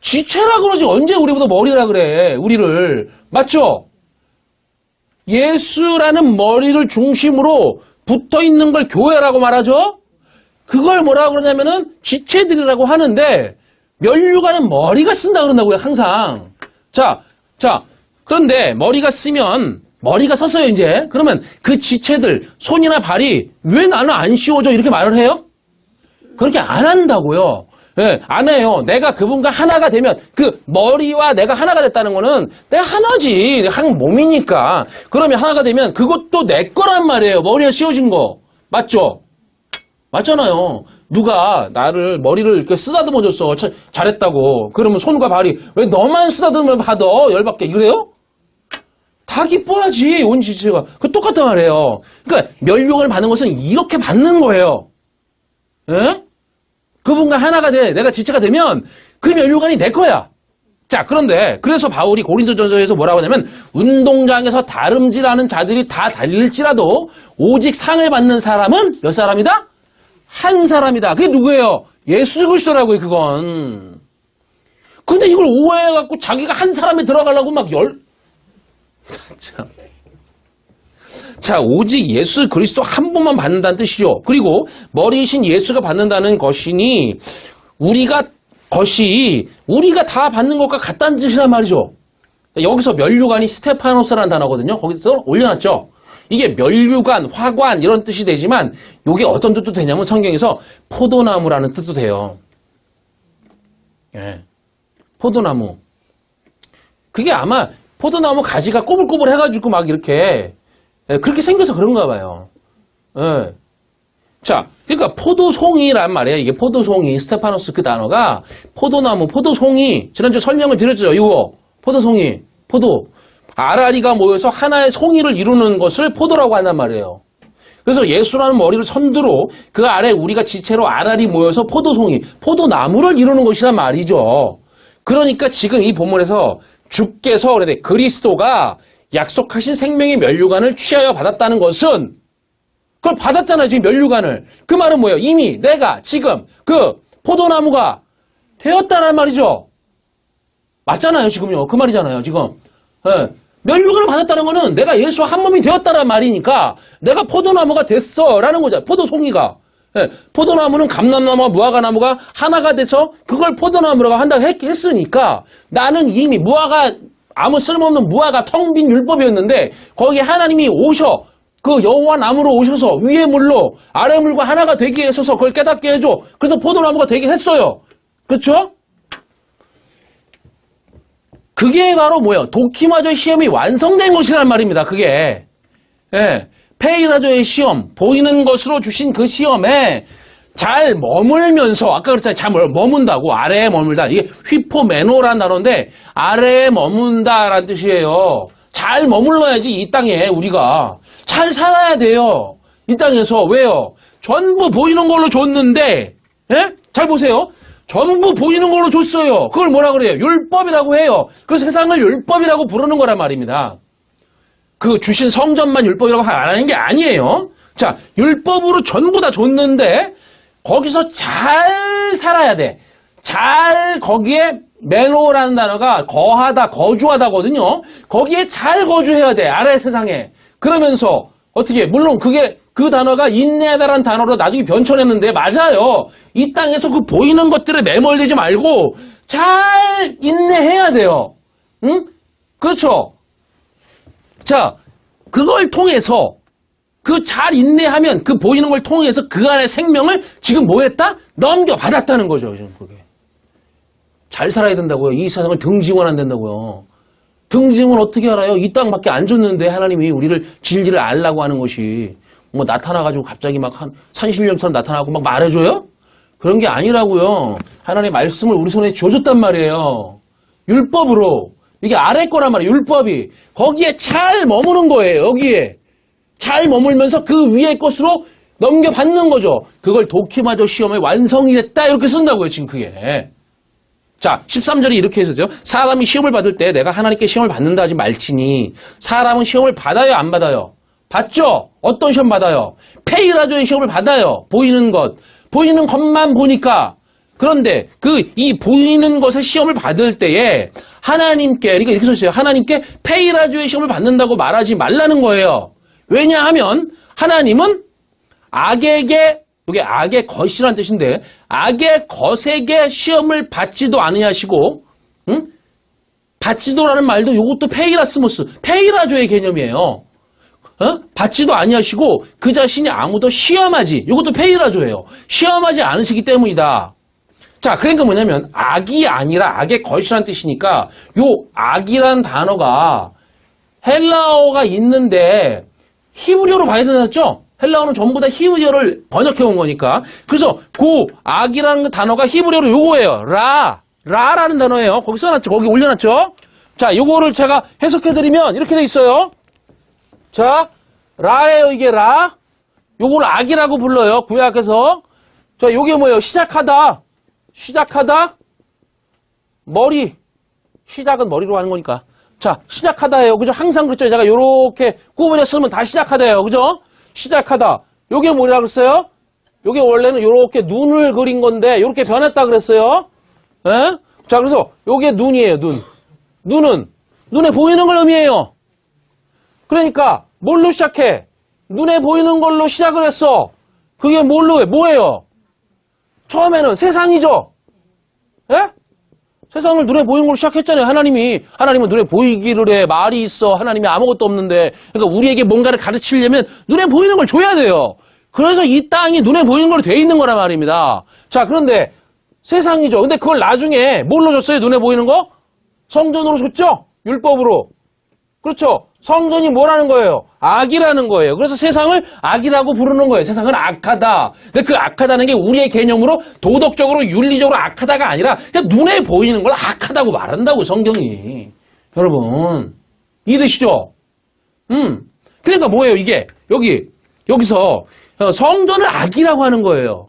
지체라 그러지 언제 우리보다 머리라 그래 우리를 맞죠? 예수라는 머리를 중심으로 붙어있는 걸 교회라고 말하죠? 그걸 뭐라고 그러냐면은 지체들이라고 하는데 면류관은 머리가 쓴다 그런다고요 항상. 자 그런데 머리가 쓰면 머리가 섰어요 이제. 그러면 그 지체들 손이나 발이 왜 나는 안 씌워져 이렇게 말을 해요? 그렇게 안 한다고요. 예, 안 해요. 내가 그분과 하나가 되면 그 머리와 내가 하나가 됐다는 거는 내가 하나지. 한 몸이니까. 그러면 하나가 되면 그것도 내 거란 말이에요. 머리가 씌워진 거. 맞죠? 맞잖아요. 누가 나를 머리를 이렇게 쓰다듬어 줬어. 잘했다고. 그러면 손과 발이 왜 너만 쓰다듬으면 받아? 열받게. 그래요? 다 기뻐하지. 온 지체가. 그 똑같단 말이에요. 그러니까 면류관을 받는 것은 이렇게 받는 거예요. 예? 그분과 하나가 돼. 내가 지체가 되면 그 면류관이 내 거야. 자, 그런데 그래서 바울이 고린도전서에서 뭐라고 하냐면 운동장에서 다름질하는 자들이 다 달릴지라도 오직 상을 받는 사람은 몇 사람이다? 한 사람이다. 그게 누구예요? 예수 그리스도라고요, 그건. 근데 이걸 오해해갖고 자기가 한 사람에 들어가려고 막 자, 오직 예수 그리스도 한 분만 받는다는 뜻이죠. 그리고 머리이신 예수가 받는다는 것이니 우리가 다 받는 것과 같다는 뜻이란 말이죠. 여기서 면류관이 스테파노스라는 단어거든요. 거기서 올려놨죠. 이게 면류관, 화관 이런 뜻이 되지만 이게 어떤 뜻도 되냐면 성경에서 포도나무라는 뜻도 돼요. 예, 포도나무. 그게 아마 포도나무 가지가 꼬불꼬불 해가지고 막 이렇게 그렇게 생겨서 그런가 봐요. 예. 자, 그러니까 포도송이란 말이에요. 이게 포도송이, 스테파노스 그 단어가 포도나무, 포도송이. 지난주에 설명을 드렸죠. 이거 포도송이, 포도. 알알이가 모여서 하나의 송이를 이루는 것을 포도라고 한단 말이에요. 그래서 예수라는 머리를 선두로 그 아래 우리가 지체로 알알이 모여서 포도송이, 포도나무를 이루는 것이란 말이죠. 그러니까 지금 이 본문에서 주께서 그리스도가 약속하신 생명의 면류관을 취하여 받았다는 것은 그걸 받았잖아요. 지금 면류관을. 그 말은 뭐예요? 이미 내가 지금 그 포도나무가 되었다는 말이죠. 맞잖아요. 지금요. 그 말이잖아요. 지금. 예. 면류관을 받았다는 거는 내가 예수와 한 몸이 되었다는 말이니까 내가 포도나무가 됐어 라는 거죠. 포도송이가. 예. 포도나무는 감람나무와 무화과나무가 하나가 돼서 그걸 포도나무라고 한다고 했으니까 나는 이미 무화과 아무 쓸모없는 무화과 텅 빈 율법이었는데 거기에 하나님이 오셔 그 여호와 나무로 오셔서 위의 물로 아래 물과 하나가 되게 하셔서 그걸 깨닫게 해줘. 그래서 포도나무가 되게 했어요. 그렇죠? 그게 바로 뭐예요? 도키마조의 시험이 완성된 것이란 말입니다. 그게. 예. 페이라조의 시험, 보이는 것으로 주신 그 시험에 잘 머물면서, 아까 그랬잖아요. 잘 머문다고, 아래에 머물다. 이게 휘포메노라는 단어인데, 아래에 머문다라는 뜻이에요. 잘 잘 머물러야지 이 땅에 우리가 잘 살아야 돼요. 이 땅에서. 왜요? 전부 보이는 걸로 줬는데, 예? 잘 보세요. 전부 보이는 걸로 줬어요. 그걸 뭐라 그래요? 율법이라고 해요. 그 세상을 율법이라고 부르는 거란 말입니다. 그 주신 성전만 율법이라고 안 하는 게 아니에요. 자, 율법으로 전부 다 줬는데 거기서 잘 살아야 돼. 잘 거기에 멜로라는 단어가 거하다, 거주하다거든요. 거기에 잘 거주해야 돼. 아래 세상에. 그러면서 어떻게 물론 그게 그 단어가 인내하다라는 단어로 나중에 변천했는데 맞아요. 이 땅에서 그 보이는 것들에 매몰되지 말고 잘 인내해야 돼요. 응? 그렇죠. 자, 그걸 통해서 그 잘 인내하면 그 보이는 걸 통해서 그 안에 생명을 지금 뭐 했다? 넘겨받았다는 거죠. 지금 그게. 잘 살아야 된다고요. 이 세상을 등지면 안 된다고요. 등지면 어떻게 알아요? 이 땅밖에 안 줬는데 하나님이 우리를 진리를 알라고 하는 것이 뭐 나타나가지고 갑자기 막 한 산신령처럼 나타나고 막 말해줘요? 그런 게 아니라고요. 하나님의 말씀을 우리 손에 줘줬단 말이에요. 율법으로. 이게 아래 거란 말이에요. 율법이. 거기에 잘 머무는 거예요. 여기에. 잘 머물면서 그 위의 것으로 넘겨받는 거죠. 그걸 도키마저 시험의 완성이 됐다. 이렇게 쓴다고요. 지금 그게. 자, 13절에 이렇게 해서죠. 사람이 시험을 받을 때 내가 하나님께 시험을 받는다 하지 말지니 사람은 시험을 받아요? 안 받아요? 받죠? 어떤 시험 받아요? 페이라조의 시험을 받아요. 보이는 것. 보이는 것만 보니까. 그런데 이 보이는 것의 시험을 받을 때에 하나님께, 그러니까 이렇게 써있어요. 하나님께 페이라조의 시험을 받는다고 말하지 말라는 거예요. 왜냐하면 하나님은 악에게, 이게 악의 것이라는 뜻인데 악의 것에게 시험을 받지도 아니하시고, 응? 받지도라는 말도 이것도 페이라스모스, 페이라조의 개념이에요. 받지도 아니하시고 그 자신이 아무도 시험하지, 이것도 페이라조예요. 시험하지 않으시기 때문이다. 자, 그러니까 뭐냐면 악이 아니라 악의 것이라는 뜻이니까 요 악이라는 단어가 헬라어가 있는데 히브리어로 봐야 되겠죠? 헬라어는 전부 다 히브리어를 번역해 온 거니까. 그래서 그 악이라는 단어가 히브리어로 요거예요. 라라는 단어예요. 거기 써놨죠. 거기 올려놨죠. 자, 요거를 제가 해석해드리면 이렇게 돼 있어요. 자, 라예요. 이게 라. 요걸 악이라고 불러요. 구약에서. 자, 요게 뭐예요? 시작하다. 머리. 시작은 머리로 하는 거니까. 자, 시작하다예요. 그죠? 항상 그랬죠. 제가 요렇게 구분해 쓰면 다 시작하다예요. 그죠? 시작하다. 요게 뭐라 그랬어요? 요게 원래는 요렇게 눈을 그린 건데 요렇게 변했다 그랬어요. 에? 자, 그래서 요게 눈이에요. 눈은 눈에 보이는 걸 의미해요. 그러니까 뭘로 시작해? 눈에 보이는 걸로 시작을 했어. 그게 뭘로 해? 뭐예요? 처음에는 세상이죠. 예? 세상을 눈에 보이는 걸로 시작했잖아요. 하나님은 눈에 보이기를 해. 말이 있어. 하나님이 아무것도 없는데. 그러니까 우리에게 뭔가를 가르치려면 눈에 보이는 걸 줘야 돼요. 그래서 이 땅이 눈에 보이는 걸로 돼 있는 거란 말입니다. 자, 그런데 세상이죠. 근데 그걸 나중에 뭘로 줬어요? 눈에 보이는 거? 성전으로 줬죠? 율법으로. 그렇죠? 성전이 뭐라는 거예요? 악이라는 거예요. 그래서 세상을 악이라고 부르는 거예요. 세상은 악하다. 근데 그 악하다는 게 우리의 개념으로 도덕적으로 윤리적으로 악하다가 아니라 그냥 눈에 보이는 걸 악하다고 말한다고 성경이. 여러분 이해되시죠? 그러니까 뭐예요 이게? 여기서 성전을 악이라고 하는 거예요.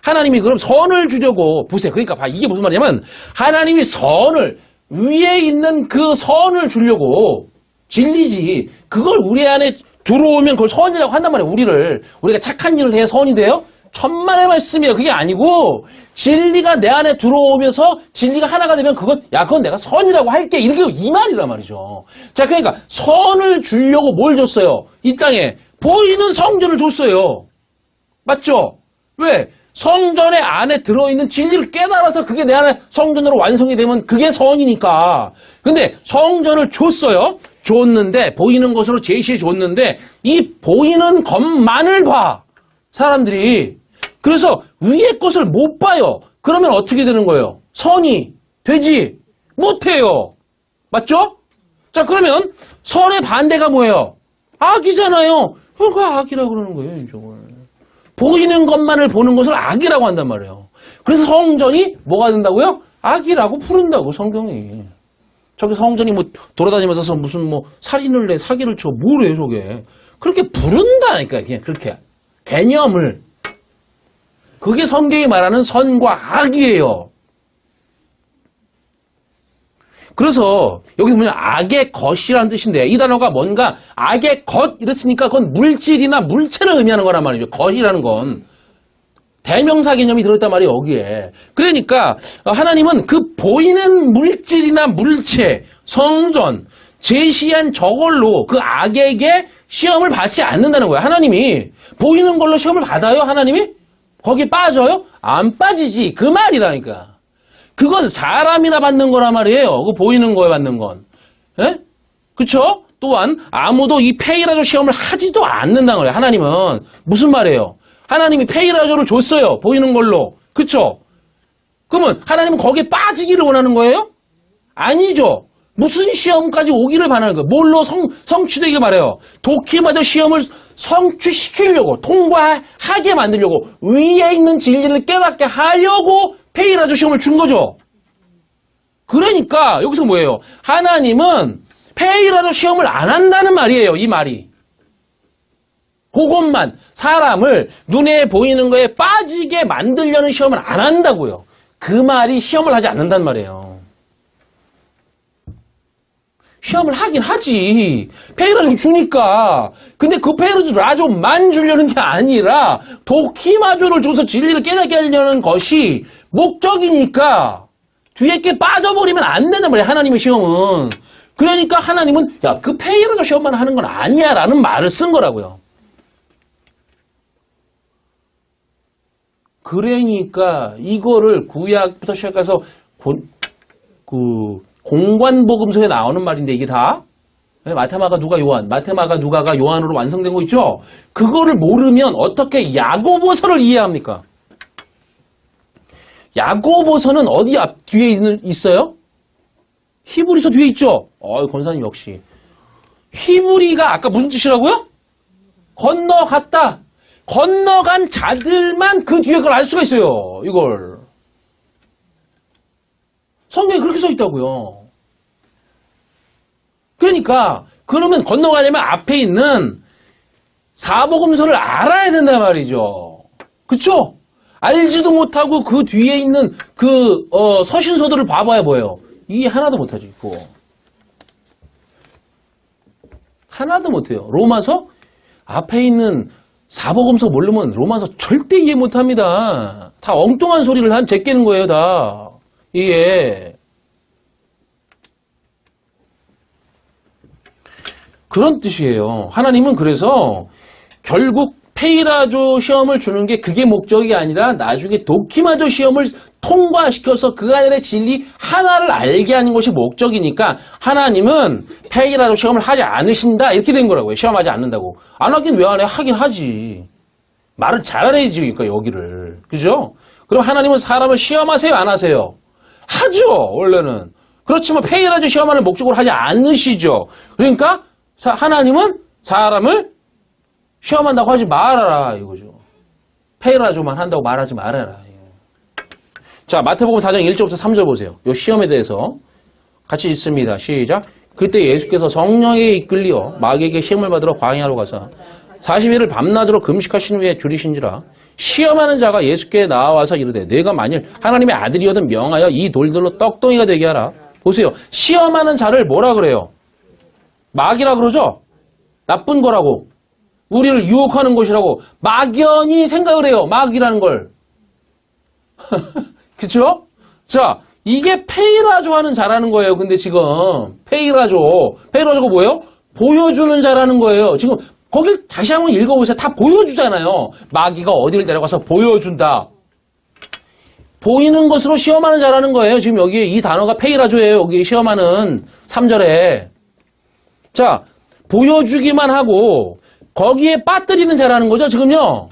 하나님이 그럼 선을 주려고 보세요. 그러니까 이게 무슨 말이냐면 하나님이 선을 위에 있는 그 선을 주려고 진리지. 그걸 우리 안에 들어오면 그걸 선이라고 한단 말이에요. 우리가 착한 일을 해야 선이 돼요? 천만의 말씀이에요. 그게 아니고 진리가 내 안에 들어오면서 진리가 하나가 되면 그건 내가 선이라고 할게. 이렇게 이 말이란 말이죠. 자, 그러니까 선을 주려고 뭘 줬어요? 이 땅에 보이는 성전을 줬어요. 맞죠? 왜? 성전의 안에 들어있는 진리를 깨달아서 그게 내 안에 성전으로 완성이 되면 그게 선이니까. 근데 성전을 줬는데 보이는 것으로 제시해 줬는데 이 보이는 것만을 봐. 사람들이. 그래서 위의 것을 못 봐요. 그러면 어떻게 되는 거예요? 선이 되지 못해요. 맞죠? 자, 그러면 선의 반대가 뭐예요? 악이잖아요. 그러니까 악이라고 그러는 거예요. 이쪽을. 보이는 것만을 보는 것을 악이라고 한단 말이에요. 그래서 성전이 뭐가 된다고요? 악이라고 부른다고 성경이. 저기 성전이 뭐 돌아다니면서 무슨 뭐 살인을 내, 사기를 쳐, 뭐래, 저게. 그렇게 부른다니까, 그냥 그렇게. 개념을. 그게 성경이 말하는 선과 악이에요. 그래서 여기서 뭐냐, 악의 것이라는 뜻인데, 이 단어가 뭔가 악의 것 이랬으니까 그건 물질이나 물체를 의미하는 거란 말이죠. 것이라는 건. 대명사 개념이 들어있단 말이에요, 여기에. 그러니까 하나님은 그 보이는 물질이나 물체, 성전, 제시한 저걸로 그 악에게 시험을 받지 않는다는 거예요. 하나님이 보이는 걸로 시험을 받아요? 하나님이? 거기 빠져요? 안 빠지지. 그 말이라니까. 그건 사람이나 받는 거란 말이에요. 그 보이는 거에 받는 건. 예? 그쵸? 또한 아무도 이 페이라조 시험을 하지도 않는다는 거예요. 하나님은. 무슨 말이에요? 하나님이 페이라조를 줬어요. 보이는 걸로. 그쵸? 그러면 하나님은 거기에 빠지기를 원하는 거예요? 아니죠. 무슨 시험까지 오기를 바라는 거예요? 뭘로 성취되길 바라요? 도키마저 시험을 성취시키려고, 통과하게 만들려고, 위에 있는 진리를 깨닫게 하려고 페이라조 시험을 준 거죠. 그러니까 여기서 뭐예요? 하나님은 페이라조 시험을 안 한다는 말이에요. 이 말이. 그것만 사람을 눈에 보이는 거에 빠지게 만들려는 시험을 안 한다고요. 그 말이 시험을 하지 않는단 말이에요. 시험을 하긴 하지. 페이라조 주니까. 근데 그 페이라조만 주려는 게 아니라 도키마조를 줘서 진리를 깨닫게 하려는 것이 목적이니까 뒤에 게 빠져버리면 안 된단 말이에요. 하나님의 시험은. 그러니까 하나님은 야, 그 페이라조 시험만 하는 건 아니야 라는 말을 쓴 거라고요. 그러니까 이거를 구약부터 시작해서 공관복음서에 나오는 말인데 이게 다 마테마가 누가 요한, 마테마가 누가가 요한으로 완성된 거 있죠? 그거를 모르면 어떻게 야고보서를 이해합니까? 야고보서는 어디 뒤에 있어요? 히브리서 뒤에 있죠? 권사님 역시. 히브리가 아까 무슨 뜻이라고요? 건너갔다. 건너간 자들만 그 뒤에 걸 알 수가 있어요. 이걸. 성경에 그렇게 써 있다고요. 그러니까 그러면 건너가려면 앞에 있는 사복음서를 알아야 된단 말이죠. 그쵸? 알지도 못하고 그 뒤에 있는 그 서신서들을 봐봐야 뭐예요? 이게 하나도 못하지. 그거. 하나도 못해요. 로마서 앞에 있는 사복음서 모르면 로마서 절대 이해 못합니다. 다 엉뚱한 소리를 제끼는 거예요. 다. 이게 그런 뜻이에요. 하나님은 그래서 결국 페이라조 시험을 주는 게 그게 목적이 아니라 나중에 도키마조 시험을 통과시켜서 그 안에 진리 하나를 알게 하는 것이 목적이니까 하나님은 페이라조 시험을 하지 않으신다 이렇게 된 거라고요. 시험하지 않는다고. 안 하긴 왜 안 해? 하긴 하지. 말을 잘하래야지. 그러니까 여기를. 그죠? 그럼 하나님은 사람을 시험하세요? 안 하세요? 하죠. 원래는. 그렇지만 페이라조 시험하는 목적으로 하지 않으시죠. 그러니까 하나님은 사람을 시험한다고 하지 말아라 이거죠. 페이라조만 한다고 말하지 말아라. 자, 마태복음 4장 1절부터 3절 보세요. 이 시험에 대해서 같이 읽습니다. 시작. 그때 예수께서 성령에 이끌리어 마귀에게 시험을 받으러 광야로 가서 40일을 밤낮으로 금식하신 후에 줄이신지라 시험하는 자가 예수께 나와서 이르되 내가 만일 하나님의 아들이거든 명하여 이 돌들로 떡덩이가 되게 하라. 보세요. 시험하는 자를 뭐라 그래요? 마귀라 그러죠? 나쁜 거라고. 우리를 유혹하는 것이라고 막연히 생각을 해요. 마귀라는 걸. 그쵸? 자, 이게 페이라조 하는 자라는 거예요. 근데 지금 페이라조가 뭐예요? 보여주는 자라는 거예요. 지금 거길 다시 한번 읽어보세요. 다 보여주잖아요. 마귀가 어디를 데려가서 보여준다. 보이는 것으로 시험하는 자라는 거예요. 지금 여기 이 단어가 페이라조예요. 여기 시험하는 3절에. 자, 보여주기만 하고 거기에 빠뜨리는 자라는 거죠, 지금요.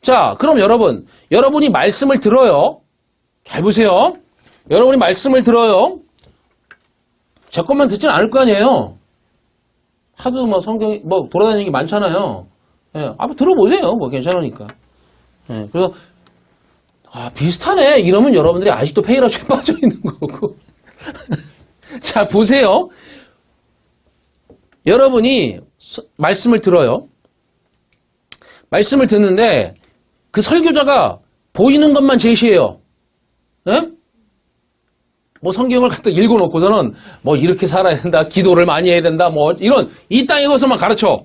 자, 그럼 여러분이 말씀을 들어요. 잘 보세요. 여러분이 말씀을 들어요. 제 것만 듣진 않을 거 아니에요. 하도 뭐 성경이 뭐 돌아다니는 게 많잖아요. 예, 한번 들어보세요. 뭐 괜찮으니까. 예, 그래서 비슷하네. 이러면 여러분들이 아직도 페이라조에 빠져 있는 거고. 자, 보세요. 여러분이 말씀을 들어요. 말씀을 듣는데 그 설교자가 보이는 것만 제시해요. 예? 뭐 성경을 갖다 읽어놓고서는 뭐 이렇게 살아야 된다, 기도를 많이 해야 된다, 뭐 이런 이 땅의 것을만 가르쳐.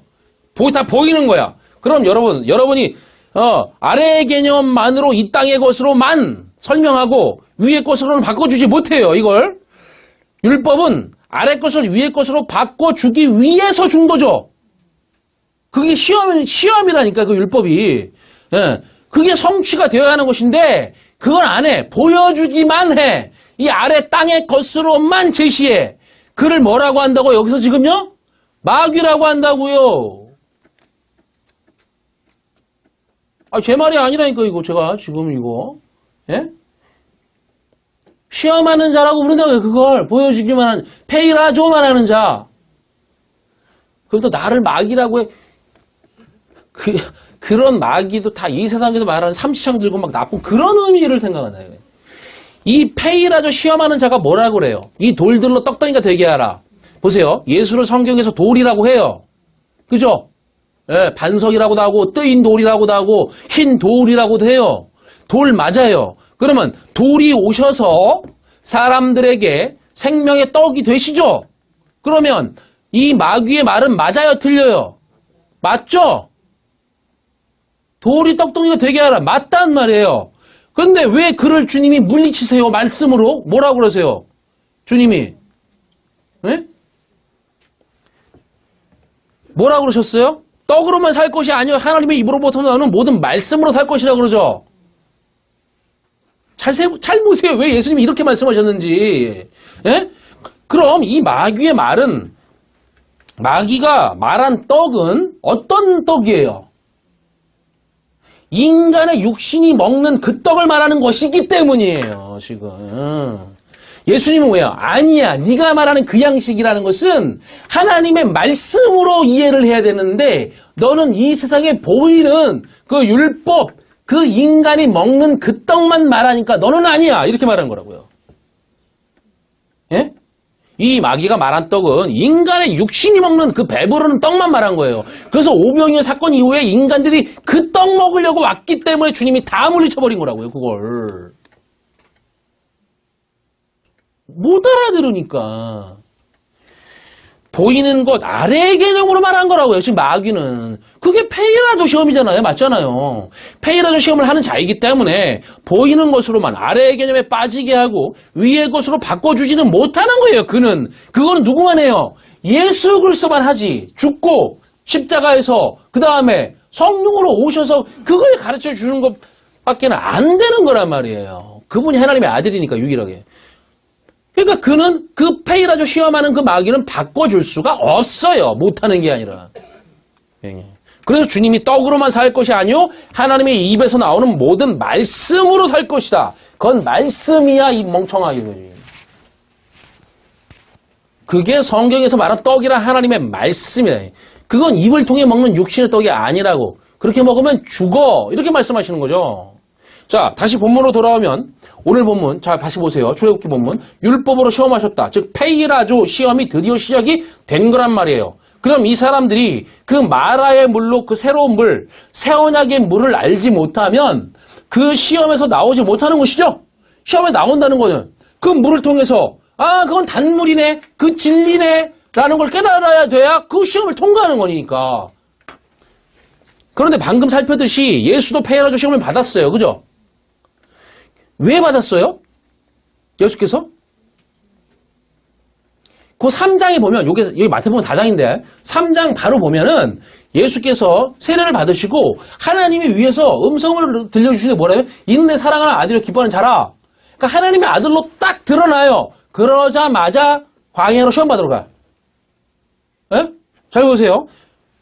다 보이는 거야. 그럼 여러분이 아래의 개념만으로 이 땅의 것으로만 설명하고 위의 것으로는 바꿔주지 못해요. 이걸 율법은 아래 것을 위의 것으로 바꿔주기 위해서 준 거죠. 그게 시험이라니까 그 율법이. 예. 그게 성취가 되어야 하는 것인데 그건 안 해. 보여주기만 해. 이 아래 땅의 것으로만 제시해. 그를 뭐라고 한다고 여기서 지금요? 마귀라고 한다고요. 제 말이 아니라니까 이거 제가 지금 이거. 예? 시험하는 자라고 부른다고요. 그걸 보여주기만 하는 페이라조만 하는 자. 그럼 또 나를 마귀라고 해. 그런 마귀도 다 이 세상에서 말하는 삼시창 들고 막 나쁜 그런 의미를 생각하나요? 이 페이라조 시험하는 자가 뭐라고 그래요? 이 돌들로 떡덩이가 되게 하라. 보세요. 예수를 성경에서 돌이라고 해요. 그죠? 예, 반석이라고도 하고 뜨인 돌이라고도 하고 흰 돌이라고도 해요. 돌 맞아요. 그러면 돌이 오셔서 사람들에게 생명의 떡이 되시죠? 그러면 이 마귀의 말은 맞아요? 틀려요? 맞죠? 돌이 떡덩이가 되게 하라. 맞단 말이에요. 그런데 왜 그를 주님이 물리치세요? 말씀으로? 뭐라고 그러세요? 주님이. 네? 뭐라고 그러셨어요? 떡으로만 살 것이 아니요 하나님의 입으로부터 나오는 모든 말씀으로 살 것이라고 그러죠. 잘 보세요. 왜 예수님이 이렇게 말씀하셨는지. 예? 그럼 이 마귀의 말은 마귀가 말한 떡은 어떤 떡이에요? 인간의 육신이 먹는 그 떡을 말하는 것이기 때문이에요. 지금. 예수님은 왜요? 아니야. 네가 말하는 그 양식이라는 것은 하나님의 말씀으로 이해를 해야 되는데 너는 이 세상에 보이는 그 율법, 그 인간이 먹는 그 떡만 말하니까 너는 아니야. 이렇게 말한 거라고요. 예? 이 마귀가 말한 떡은 인간의 육신이 먹는 그 배부르는 떡만 말한 거예요. 그래서 오병이어 사건 이후에 인간들이 그 떡 먹으려고 왔기 때문에 주님이 다 물리쳐버린 거라고요. 그걸. 못 알아들으니까. 보이는 것 아래의 개념으로 말한 거라고요. 지금 마귀는. 그게 페이라조 시험이잖아요. 맞잖아요. 페이라조 시험을 하는 자이기 때문에 보이는 것으로만 아래의 개념에 빠지게 하고 위의 것으로 바꿔주지는 못하는 거예요. 그거는 누구만 해요? 예수 그리스도만 하지. 죽고 십자가에서 그 다음에 성령으로 오셔서 그걸 가르쳐 주는 것밖에는 안 되는 거란 말이에요. 그분이 하나님의 아들이니까 유일하게. 그러니까 그는 그 페이라조 시험하는 그 마귀는 바꿔줄 수가 없어요. 못하는 게 아니라. 그래서 주님이 떡으로만 살 것이 아니요 하나님의 입에서 나오는 모든 말씀으로 살 것이다. 그건 말씀이야 이 멍청하게. 그게 성경에서 말한 떡이라 하나님의 말씀이다. 그건 입을 통해 먹는 육신의 떡이 아니라고. 그렇게 먹으면 죽어. 이렇게 말씀하시는 거죠. 자, 다시 본문으로 돌아오면 오늘 본문, 자 다시 보세요. 출애굽기 본문. 율법으로 시험하셨다. 즉 페이라조 시험이 드디어 시작이 된 거란 말이에요. 그럼 이 사람들이 그 마라의 물로 그 새로운 물, 새 언약의 물을 알지 못하면 그 시험에서 나오지 못하는 것이죠. 시험에 나온다는 거는 그 물을 통해서 그건 단물이네, 그 진리네 라는 걸 깨달아야 돼야 그 시험을 통과하는 거니까. 그런데 방금 살펴듯이 예수도 페이라조 시험을 받았어요. 그죠? 왜 받았어요? 예수께서? 그 3장에 보면, 여기 마태복음 4장인데, 3장 바로 보면은 예수께서 세례를 받으시고 하나님이 위에서 음성을 들려주시는데 뭐라요? 이는 내 사랑하는 아들이여 기뻐하는 자라. 그러니까 하나님의 아들로 딱 드러나요. 그러자마자 광야로 시험 받으러 가요. 예? 잘 보세요.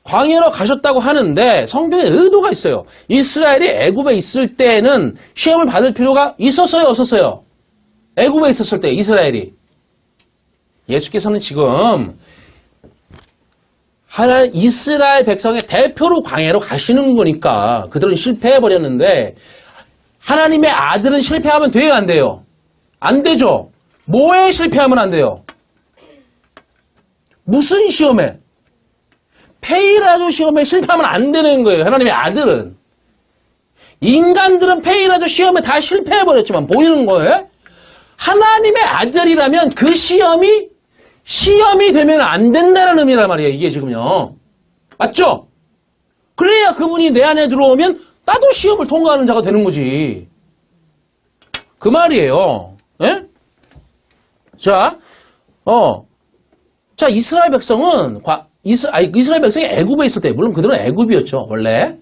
광야로 가셨다고 하는데 성경에 의도가 있어요. 이스라엘이 애굽에 있을 때는 시험을 받을 필요가 있었어요? 없었어요? 애굽에 있었을 때 이스라엘이. 예수께서는 지금 이스라엘 백성의 대표로 광야로 가시는 거니까 그들은 실패해버렸는데 하나님의 아들은 실패하면 돼요? 안 돼요? 안 되죠. 뭐에 실패하면 안 돼요? 무슨 시험에? 페이라조 시험에 실패하면 안 되는 거예요. 하나님의 아들은. 인간들은 페이라조 시험에 다 실패해버렸지만 보이는 거예요. 하나님의 아들이라면 그 시험이 되면 안 된다는 의미란 말이에요. 이게 지금요. 맞죠? 그래야 그분이 내 안에 들어오면 나도 시험을 통과하는 자가 되는 거지. 그 말이에요. 예? 자, 자, 이스라엘 백성은, 이스라엘 백성이 애굽에 있을 때, 물론 그들은 애굽이었죠, 원래.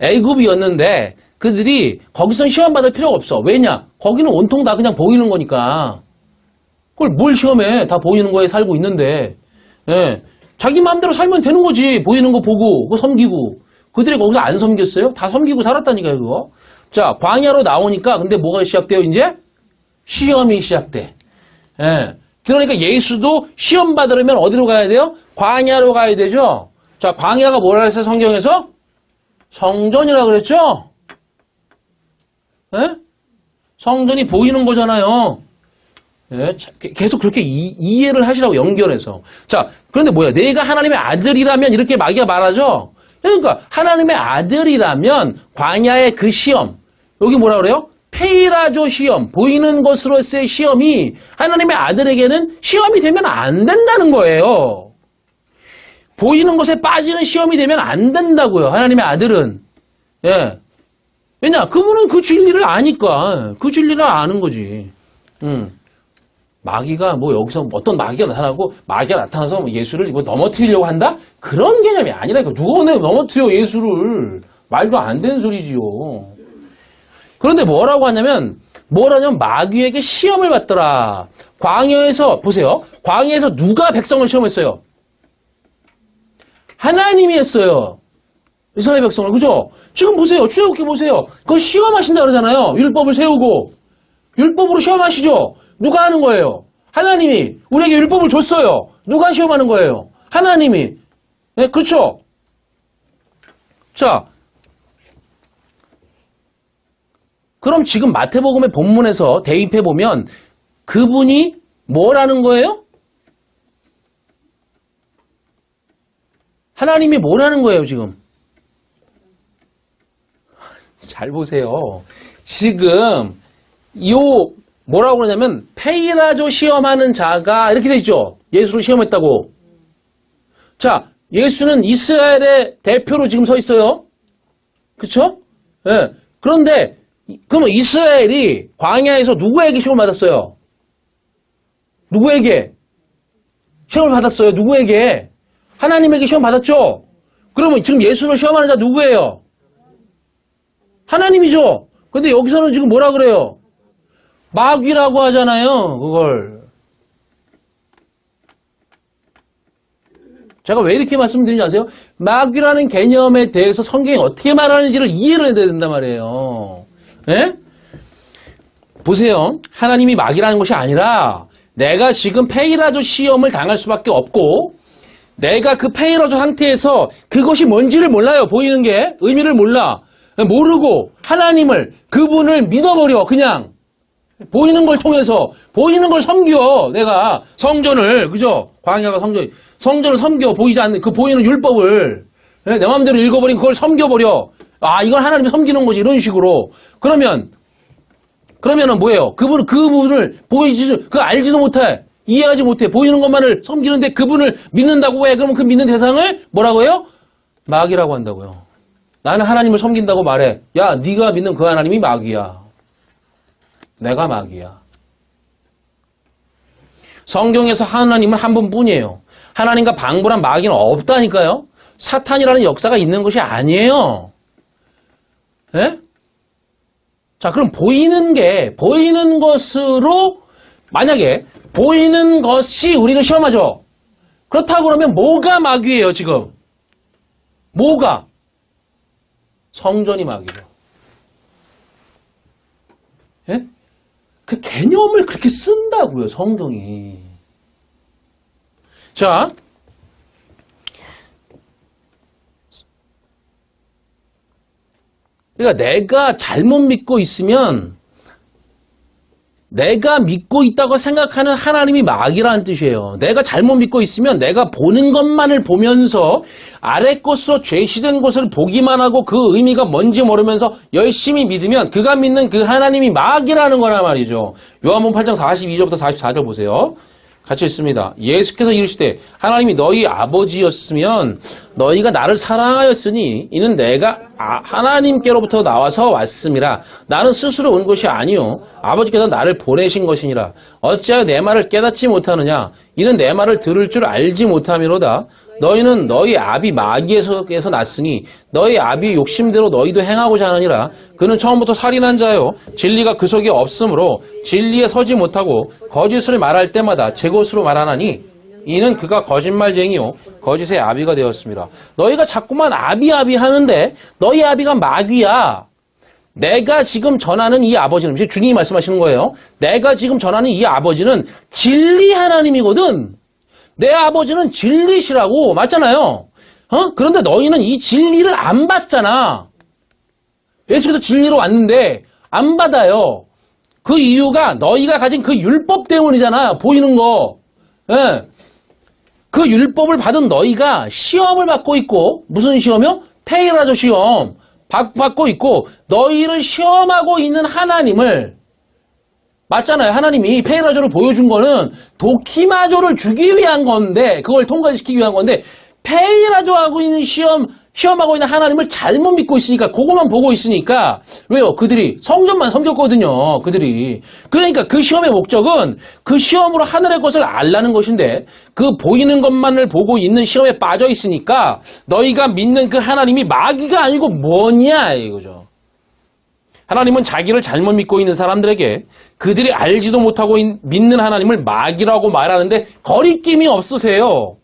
애굽이었는데, 그들이 거기선 시험받을 필요가 없어. 왜냐? 거기는 온통 다 그냥 보이는 거니까. 그걸 뭘 시험해? 다 보이는 거에 살고 있는데, 예. 자기 마음대로 살면 되는 거지. 보이는 거 보고, 그거 섬기고. 그들이 거기서 안 섬겼어요? 다 섬기고 살았다니까요, 그거. 자, 광야로 나오니까, 근데 뭐가 시작돼요, 이제? 시험이 시작돼. 예. 그러니까 예수도 시험 받으려면 어디로 가야 돼요? 광야로 가야 되죠? 자, 광야가 뭐라 했어요, 성경에서? 성전이라 그랬죠? 예? 성전이 보이는 거잖아요. 예? 계속 그렇게 이해를 하시라고 연결해서. 자, 그런데 뭐야? 내가 하나님의 아들이라면 이렇게 마귀가 말하죠? 그러니까 하나님의 아들이라면 광야의 그 시험, 여기 뭐라 그래요? 페이라조 시험, 보이는 것으로서의 시험이 하나님의 아들에게는 시험이 되면 안 된다는 거예요. 보이는 것에 빠지는 시험이 되면 안 된다고요. 하나님의 아들은. 예. 왜냐? 그분은 그 진리를 아니까. 그 진리를 아는 거지. 마귀가 뭐 여기서 어떤 마귀가 나타나고 마귀가 나타나서 뭐 예수를 뭐 넘어뜨리려고 한다? 그런 개념이 아니라니까. 누가 넘어뜨려 예수를. 말도 안 되는 소리지요. 그런데 뭐라고 하냐면 마귀에게 시험을 받더라. 광야에서 보세요. 광야에서 누가 백성을 시험했어요? 하나님이 했어요. 이스라엘 백성을. 그죠? 지금 보세요. 출애굽기 보세요. 그걸 시험하신다 그러잖아요. 율법을 세우고. 율법으로 시험하시죠? 누가 하는 거예요? 하나님이 우리에게 율법을 줬어요. 누가 시험하는 거예요? 하나님이. 네, 그렇죠? 자, 그럼 지금 마태복음의 본문에서 대입해 보면 그분이 뭐라는 거예요? 하나님이 뭐라는 거예요, 지금? 잘 보세요. 지금 뭐라고 그러냐면 페이라조 시험하는 자가 이렇게 돼 있죠. 예수를 시험했다고. 자, 예수는 이스라엘의 대표로 지금 서 있어요. 그렇죠? 예. 그런데 그러면 이스라엘이 광야에서 누구에게 시험을 받았어요? 누구에게? 시험을 받았어요. 누구에게? 하나님에게 시험 받았죠? 그러면 지금 예수를 시험하는 자 누구예요? 하나님이죠? 근데 여기서는 지금 뭐라 그래요? 마귀라고 하잖아요, 그걸. 제가 왜 이렇게 말씀드리는지 아세요? 마귀라는 개념에 대해서 성경이 어떻게 말하는지를 이해를 해야 된단 말이에요. 예? 보세요. 하나님이 마귀라는 것이 아니라 내가 지금 페이라조 시험을 당할 수밖에 없고 내가 그 페이라조 상태에서 그것이 뭔지를 몰라요. 보이는 게 의미를 몰라. 모르고 하나님을 그분을 믿어버려. 그냥 보이는 걸 통해서 보이는 걸 섬겨. 내가 성전을 그죠? 광야가 성전을 섬겨. 보이지 않는 그 보이는 율법을 내 마음대로 읽어버린 그걸 섬겨버려. 아, 이건 하나님이 섬기는 거지. 이런 식으로. 그러면은 뭐예요? 그분을 알지도 못해. 이해하지 못해. 보이는 것만을 섬기는데 그분을 믿는다고 해. 그러면 그 믿는 대상을 뭐라고 해요? 마귀라고 한다고요. 나는 하나님을 섬긴다고 말해. 야, 네가 믿는 그 하나님이 마귀야. 내가 마귀야. 성경에서 하나님은 한 분뿐이에요. 하나님과 방불한 마귀는 없다니까요. 사탄이라는 역사가 있는 것이 아니에요. 예? 자, 그럼 보이는 것으로 만약에 보이는 것이 우리를 시험하죠. 그렇다고 그러면 뭐가 마귀예요, 지금? 뭐가? 성전이 마귀죠. 예? 그 개념을 그렇게 쓴다고요, 성경이. 자, 그러니까 내가 잘못 믿고 있으면 내가 믿고 있다고 생각하는 하나님이 마귀라는 뜻이에요. 내가 잘못 믿고 있으면 내가 보는 것만을 보면서 아래 것으로 죄시된 것을 보기만 하고 그 의미가 뭔지 모르면서 열심히 믿으면 그가 믿는 그 하나님이 마귀라는 거란 말이죠. 요한복음 8장 42절부터 44절 보세요. 같이 읽습니다. 예수께서 이르시되 하나님이 너희 아버지였으면 너희가 나를 사랑하였으니 이는 내가 하나님께로부터 나와서 왔음이라. 나는 스스로 온 것이 아니요 아버지께서 나를 보내신 것이니라. 어찌하여 내 말을 깨닫지 못하느냐. 이는 내 말을 들을 줄 알지 못함이로다. 너희는 너희 아비 마귀에서 났으니 너희 아비의 욕심대로 너희도 행하고자 하느니라. 그는 처음부터 살인한 자요 진리가 그 속에 없으므로 진리에 서지 못하고 거짓을 말할 때마다 제 것으로 말하나니 이는 그가 거짓말쟁이요 거짓의 아비가 되었습니다. 너희가 자꾸만 아비 하는데 너희 아비가 마귀야. 내가 지금 전하는 이 아버지는 주님이 말씀하시는 거예요. 내가 지금 전하는 이 아버지는 진리 하나님이거든. 내 아버지는 진리시라고 맞잖아요. 그런데 너희는 이 진리를 안 받잖아. 예수께서 진리로 왔는데 안 받아요. 그 이유가 너희가 가진 그 율법 때문이잖아. 보이는 거. 예. 그 율법을 받은 너희가 시험을 받고 있고 무슨 시험이요? 페이라조 시험 받고 있고 너희를 시험하고 있는 하나님을 맞잖아요. 하나님이 페이라조를 보여준 거는 도키마조를 주기 위한 건데 그걸 통과시키기 위한 건데 페이라조하고 있는 시험하고 있는 하나님을 잘못 믿고 있으니까 그것만 보고 있으니까 왜요? 그들이 성전만 섬겼거든요. 그들이. 그러니까 그 시험의 목적은 그 시험으로 하늘의 것을 알라는 것인데 그 보이는 것만을 보고 있는 시험에 빠져 있으니까 너희가 믿는 그 하나님이 마귀가 아니고 뭐냐 이거죠. 하나님은 자기를 잘못 믿고 있는 사람들에게 그들이 알지도 못하고 믿는 하나님을 마귀라고 말하는데 거리낌이 없으세요.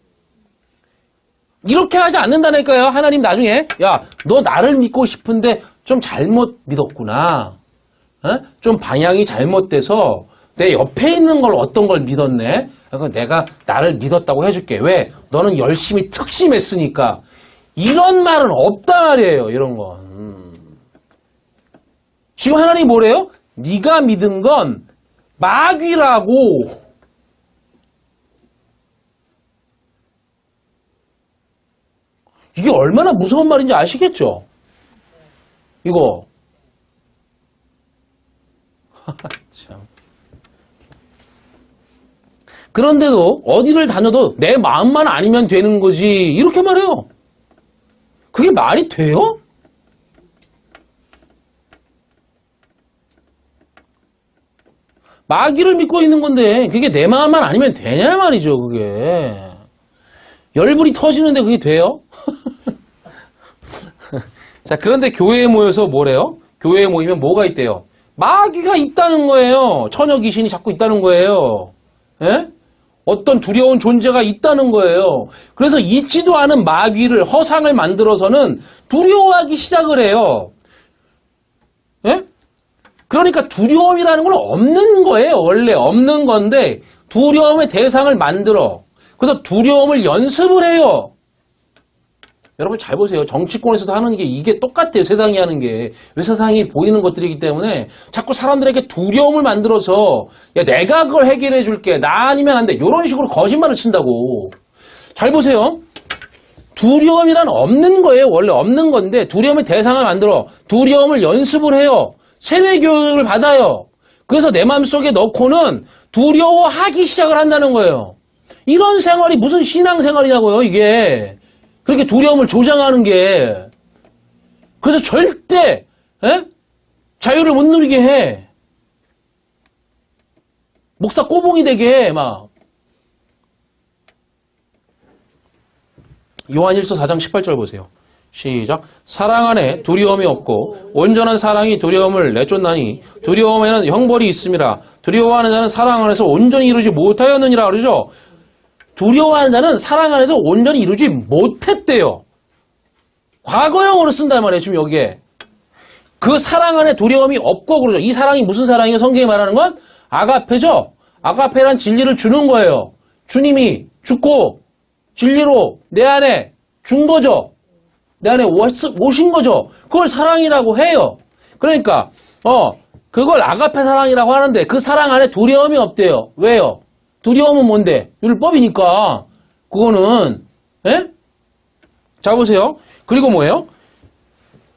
이렇게 하지 않는다니까요. 하나님 나중에 야, 너 나를 믿고 싶은데 좀 잘못 믿었구나. 좀 방향이 잘못돼서 내 옆에 있는 걸 어떤 걸 믿었네. 그러니까 내가 나를 믿었다고 해줄게. 왜? 너는 열심히 특심했으니까. 이런 말은 없단 말이에요. 이런 건. 지금 하나님이 뭐래요? 네가 믿은 건 마귀라고. 이게 얼마나 무서운 말인지 아시겠죠? 이거. 참. 그런데도 어디를 다녀도 내 마음만 아니면 되는 거지. 이렇게 말해요. 그게 말이 돼요? 마귀를 믿고 있는 건데 그게 내 마음만 아니면 되냐 말이죠. 그게. 열불이 터지는데 그게 돼요? 자, 그런데 교회에 모여서 뭐래요? 교회에 모이면 뭐가 있대요? 마귀가 있다는 거예요. 처녀 귀신이 자꾸 있다는 거예요. 예? 어떤 두려운 존재가 있다는 거예요. 그래서 있지도 않은 마귀를 허상을 만들어서는 두려워하기 시작을 해요. 예? 그러니까 두려움이라는 건 없는 거예요. 원래 없는 건데 두려움의 대상을 만들어. 그래서 두려움을 연습을 해요. 여러분 잘 보세요. 정치권에서도 하는 게 이게 똑같아요. 세상이 하는 게. 왜 세상이 보이는 것들이기 때문에 자꾸 사람들에게 두려움을 만들어서 야 내가 그걸 해결해 줄게. 나 아니면 안 돼. 이런 식으로 거짓말을 친다고. 잘 보세요. 두려움이란 없는 거예요. 원래 없는 건데 두려움의 대상을 만들어. 두려움을 연습을 해요. 세뇌 교육을 받아요. 그래서 내 마음속에 넣고는 두려워하기 시작을 한다는 거예요. 이런 생활이 무슨 신앙생활이냐고요, 이게. 그렇게 두려움을 조장하는 게. 그래서 절대 자유를 못 누리게 해. 목사 꼬봉이 되게 해, 막. 요한일서 4장 18절 보세요. 시작. 사랑 안에 두려움이 없고 온전한 사랑이 두려움을 내쫓나니 두려움에는 형벌이 있음이라. 두려워하는 자는 사랑 안에서 온전히 이루지 못하였느니라 그러죠. 두려워하는 자는 사랑 안에서 온전히 이루지 못했대요. 과거형으로 쓴단 말이에요. 지금 여기에. 그 사랑 안에 두려움이 없고 그러죠. 이 사랑이 무슨 사랑이에요? 성경이 말하는 건 아가페죠. 아가페란 진리를 주는 거예요. 주님이 죽고 진리로 내 안에 준 거죠. 내 안에 오신 거죠. 그걸 사랑이라고 해요. 그러니까 그걸 아가페 사랑이라고 하는데 그 사랑 안에 두려움이 없대요. 왜요? 두려움은 뭔데? 율법이니까. 그거는 예? 자 보세요. 그리고 뭐예요?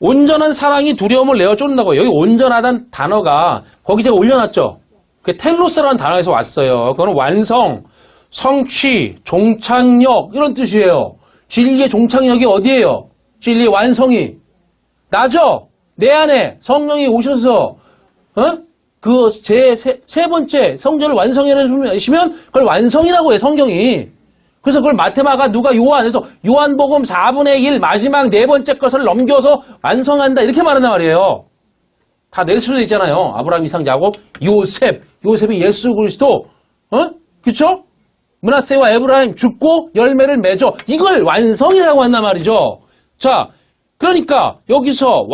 온전한 사랑이 두려움을 내어 쫓는다고. 여기 온전하다는 단어가 거기 제가 올려놨죠. 그 텔로스라는 단어에서 왔어요. 그거는 완성, 성취, 종착역 이런 뜻이에요. 진리의 종착역이 어디예요? 진리의 완성이 나죠? 내 안에 성령이 오셔서 그 세 번째 성전을 완성해내시면 그걸 완성이라고 해 성경이. 그래서 그걸 마테마가 누가 요한에서 요한복음 4분의 1 마지막 네 번째 것을 넘겨서 완성한다 이렇게 말한단 말이에요. 다 낼 수도 있잖아요. 아브라함, 이삭, 야곱, 요셉이 예수 그리스도, 그쵸? 므낫세와 에브라임 죽고 열매를 맺어. 이걸 완성이라고 한단 말이죠. 자, 그러니까 여기서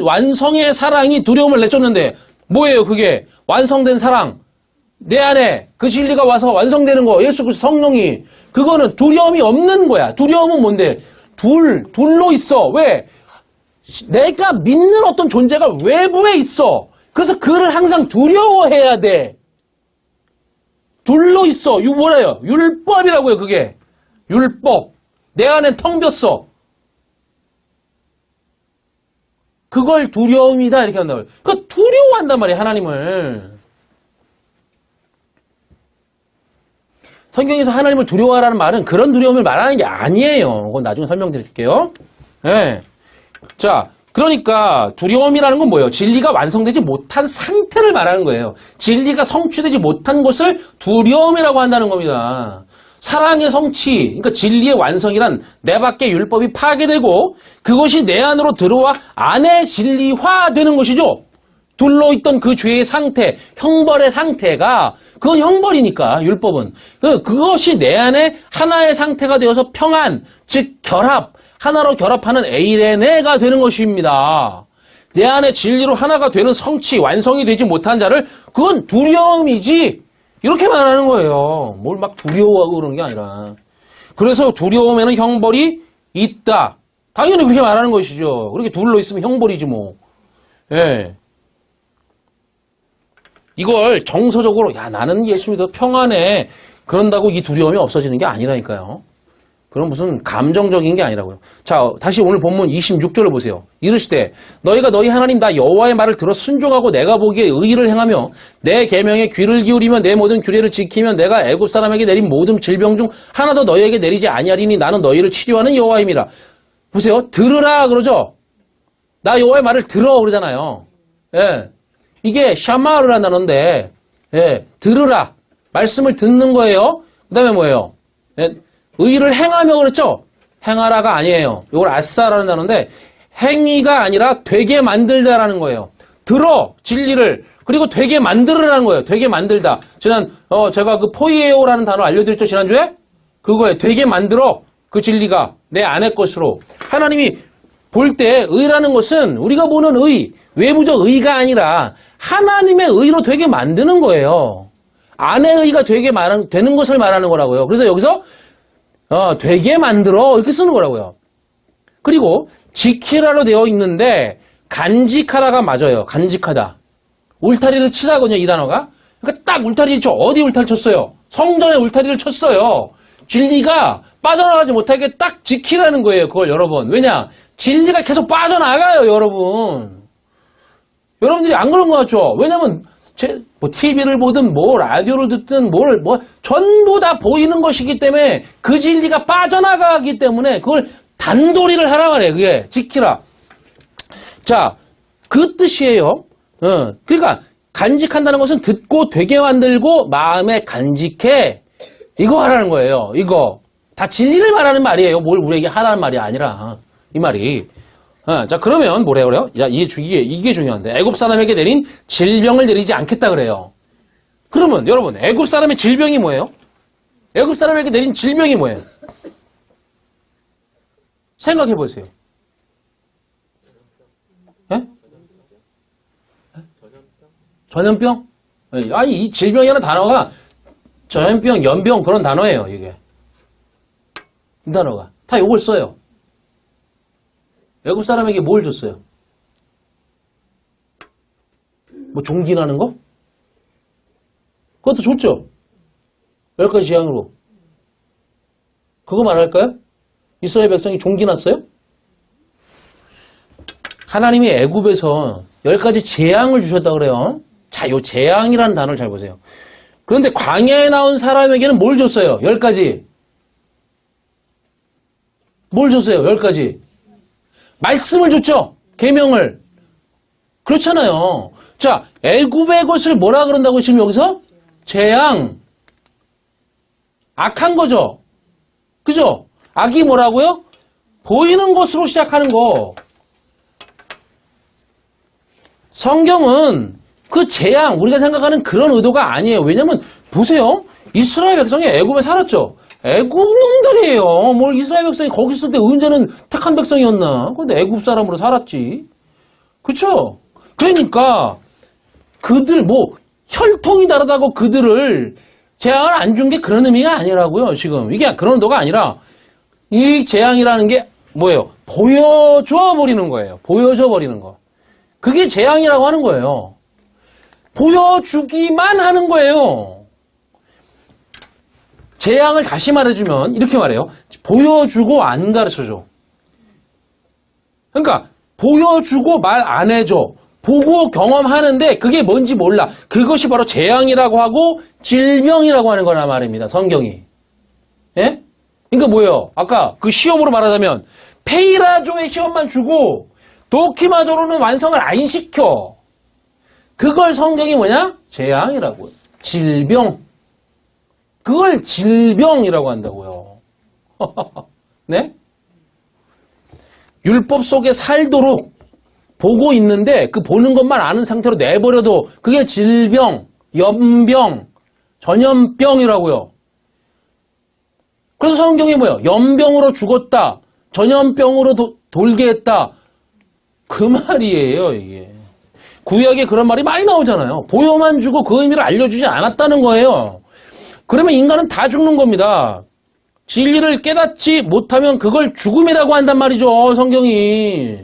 완성의 사랑이 두려움을 내쫓는데 뭐예요 그게? 완성된 사랑. 내 안에 그 진리가 와서 완성되는 거. 예수 그리스도 성령이. 그거는 두려움이 없는 거야. 두려움은 뭔데? 둘로 있어. 왜? 내가 믿는 어떤 존재가 외부에 있어. 그래서 그를 항상 두려워해야 돼. 둘로 있어. 뭐래요? 율법이라고요, 그게. 율법. 내 안에 텅 볐어. 그걸 두려움이다, 이렇게 한단 말이에요. 그 두려워한단 말이에요, 하나님을. 성경에서 하나님을 두려워하라는 말은 그런 두려움을 말하는 게 아니에요. 그건 나중에 설명드릴게요. 네. 자, 그러니까 두려움이라는 건 뭐예요? 진리가 완성되지 못한 상태를 말하는 거예요. 진리가 성취되지 못한 것을 두려움이라고 한다는 겁니다. 사랑의 성취, 그러니까 진리의 완성이란 내 밖의 율법이 파괴되고 그것이 내 안으로 들어와 안에 진리화되는 것이죠. 둘러 있던 그 죄의 상태, 형벌의 상태가 그건 형벌이니까 율법은 그것이 내 안에 하나의 상태가 되어서 평안, 즉 결합, 하나로 결합하는 에이레네가 되는 것입니다. 내 안에 진리로 하나가 되는 성취, 완성이 되지 못한 자를 그건 두려움이지 이렇게 말하는 거예요. 뭘 막 두려워하고 그러는 게 아니라. 그래서 두려움에는 형벌이 있다. 당연히 그렇게 말하는 것이죠. 그렇게 둘러 있으면 형벌이지 뭐. 예. 이걸 정서적으로 야 나는 예수 믿어 평안해 그런다고 이 두려움이 없어지는 게 아니라니까요. 그런 무슨 감정적인 게 아니라고요. 자, 다시 오늘 본문 26절을 보세요. 이르시되 너희가 너희 하나님 나 여호와의 말을 들어 순종하고 내가 보기에 의의를 행하며 내 계명에 귀를 기울이며 내 모든 규례를 지키면 내가 애굽 사람에게 내린 모든 질병 중 하나도 너희에게 내리지 아니하리니 나는 너희를 치료하는 여호와임이라. 보세요. 들으라 그러죠. 나 여호와의 말을 들어 그러잖아요. 예. 이게 샤마르라는 단어인데 예. 들으라. 말씀을 듣는 거예요. 그 다음에 뭐예요? 예. 의의를 행하며 그랬죠? 행하라가 아니에요. 이걸 아싸라는 단어인데 행위가 아니라 되게 만들다라는 거예요. 들어 진리를 그리고 되게 만들으라는 거예요. 되게 만들다. 제가 그 포이에오라는 단어 알려드렸죠 지난주에? 그거에 되게 만들어 그 진리가 내 안의 것으로. 하나님이 볼 때 의라는 것은 우리가 보는 의, 외부적 의가 아니라 하나님의 의로 되게 만드는 거예요. 안의 의가 되게 되는 것을 말하는 거라고요. 그래서 여기서 되게 만들어 이렇게 쓰는 거라고요. 그리고 지키라로 되어 있는데 간직하라가 맞아요. 간직하다. 울타리를 치라거든요. 이 단어가. 그러니까 딱 울타리를 쳐. 어디 울타리 쳤어요? 성전에 울타리를 쳤어요. 진리가 빠져나가지 못하게 딱 지키라는 거예요. 그걸 여러분. 왜냐? 진리가 계속 빠져나가요. 여러분. 여러분들이 안 그런 것 같죠? 왜냐면 TV를 보든 라디오를 듣든 전부 다 보이는 것이기 때문에 그 진리가 빠져나가기 때문에 그걸 단도리를 하라 말이에요. 그게 지키라. 자, 그 뜻이에요. 그러니까 간직한다는 것은 듣고 되게 만들고 마음에 간직해. 이거 하라는 거예요. 이거. 다 진리를 말하는 말이에요. 뭘 우리에게 하라는 말이 아니라. 이 말이. 자, 그러면 뭐래요, 그래요? 야, 이게 중요한데. 애굽 사람에게 내린 질병을 내리지 않겠다 그래요. 그러면 여러분, 애굽 사람의 질병이 뭐예요? 애굽 사람에게 내린 질병이 뭐예요? 생각해 보세요. 예? 전염병? 아니, 이 질병이라는 단어가 전염병, 연병 그런 단어예요, 이게. 이 단어가. 다 이걸 써요. 애굽 사람에게 뭘 줬어요? 뭐 종기나는 거? 그것도 좋죠? 10가지 재앙으로. 그거 말할까요? 이스라엘 백성이 종기났어요? 하나님이 애굽에서 10가지 재앙을 주셨다 그래요. 자, 요 재앙이라는 단어를 잘 보세요. 그런데 광야에 나온 사람에게는 뭘 줬어요? 10가지. 뭘 줬어요? 10가지. 말씀을 줬죠? 계명을. 그렇잖아요. 자, 애굽의 것을 뭐라 그런다고 지금 여기서? 재앙. 악한 거죠. 그죠? 악이 뭐라고요? 보이는 것으로 시작하는 거. 성경은 그 재앙, 우리가 생각하는 그런 의도가 아니에요. 왜냐면 보세요. 이스라엘 백성이 애굽에 살았죠. 애굽 놈들이에요. 뭘 이스라엘 백성이 거기 있을 때 언제는 택한 백성이었나. 근데 애굽 사람으로 살았지. 그쵸? 그러니까 그들 뭐 혈통이 다르다고 그들을 재앙을 안 준 게 그런 의미가 아니라고요. 지금 이게 그런 의도가 아니라 이 재앙이라는 게 뭐예요? 보여줘 버리는 거예요. 보여줘 버리는 거. 그게 재앙이라고 하는 거예요. 보여주기만 하는 거예요. 재앙을 다시 말해주면 이렇게 말해요. 보여주고 안 가르쳐줘. 그러니까 보여주고 말 안 해줘. 보고 경험하는데 그게 뭔지 몰라. 그것이 바로 재앙이라고 하고 질병이라고 하는 거란 말입니다. 성경이. 예? 그러니까 뭐예요? 아까 그 시험으로 말하자면 페이라조의 시험만 주고 도키마조로는 완성을 안 시켜. 그걸 성경이 뭐냐? 재앙이라고요. 질병. 그걸 질병이라고 한다고요. 네? 율법 속에 살도록 보고 있는데 그 보는 것만 아는 상태로 내버려도 그게 질병, 연병, 전염병이라고요. 그래서 성경이 뭐예요? 연병으로 죽었다. 전염병으로 돌게 했다. 그 말이에요, 이게. 구약에 그런 말이 많이 나오잖아요. 보여만 주고 그 의미를 알려주지 않았다는 거예요. 그러면 인간은 다 죽는 겁니다. 진리를 깨닫지 못하면 그걸 죽음이라고 한단 말이죠, 성경이.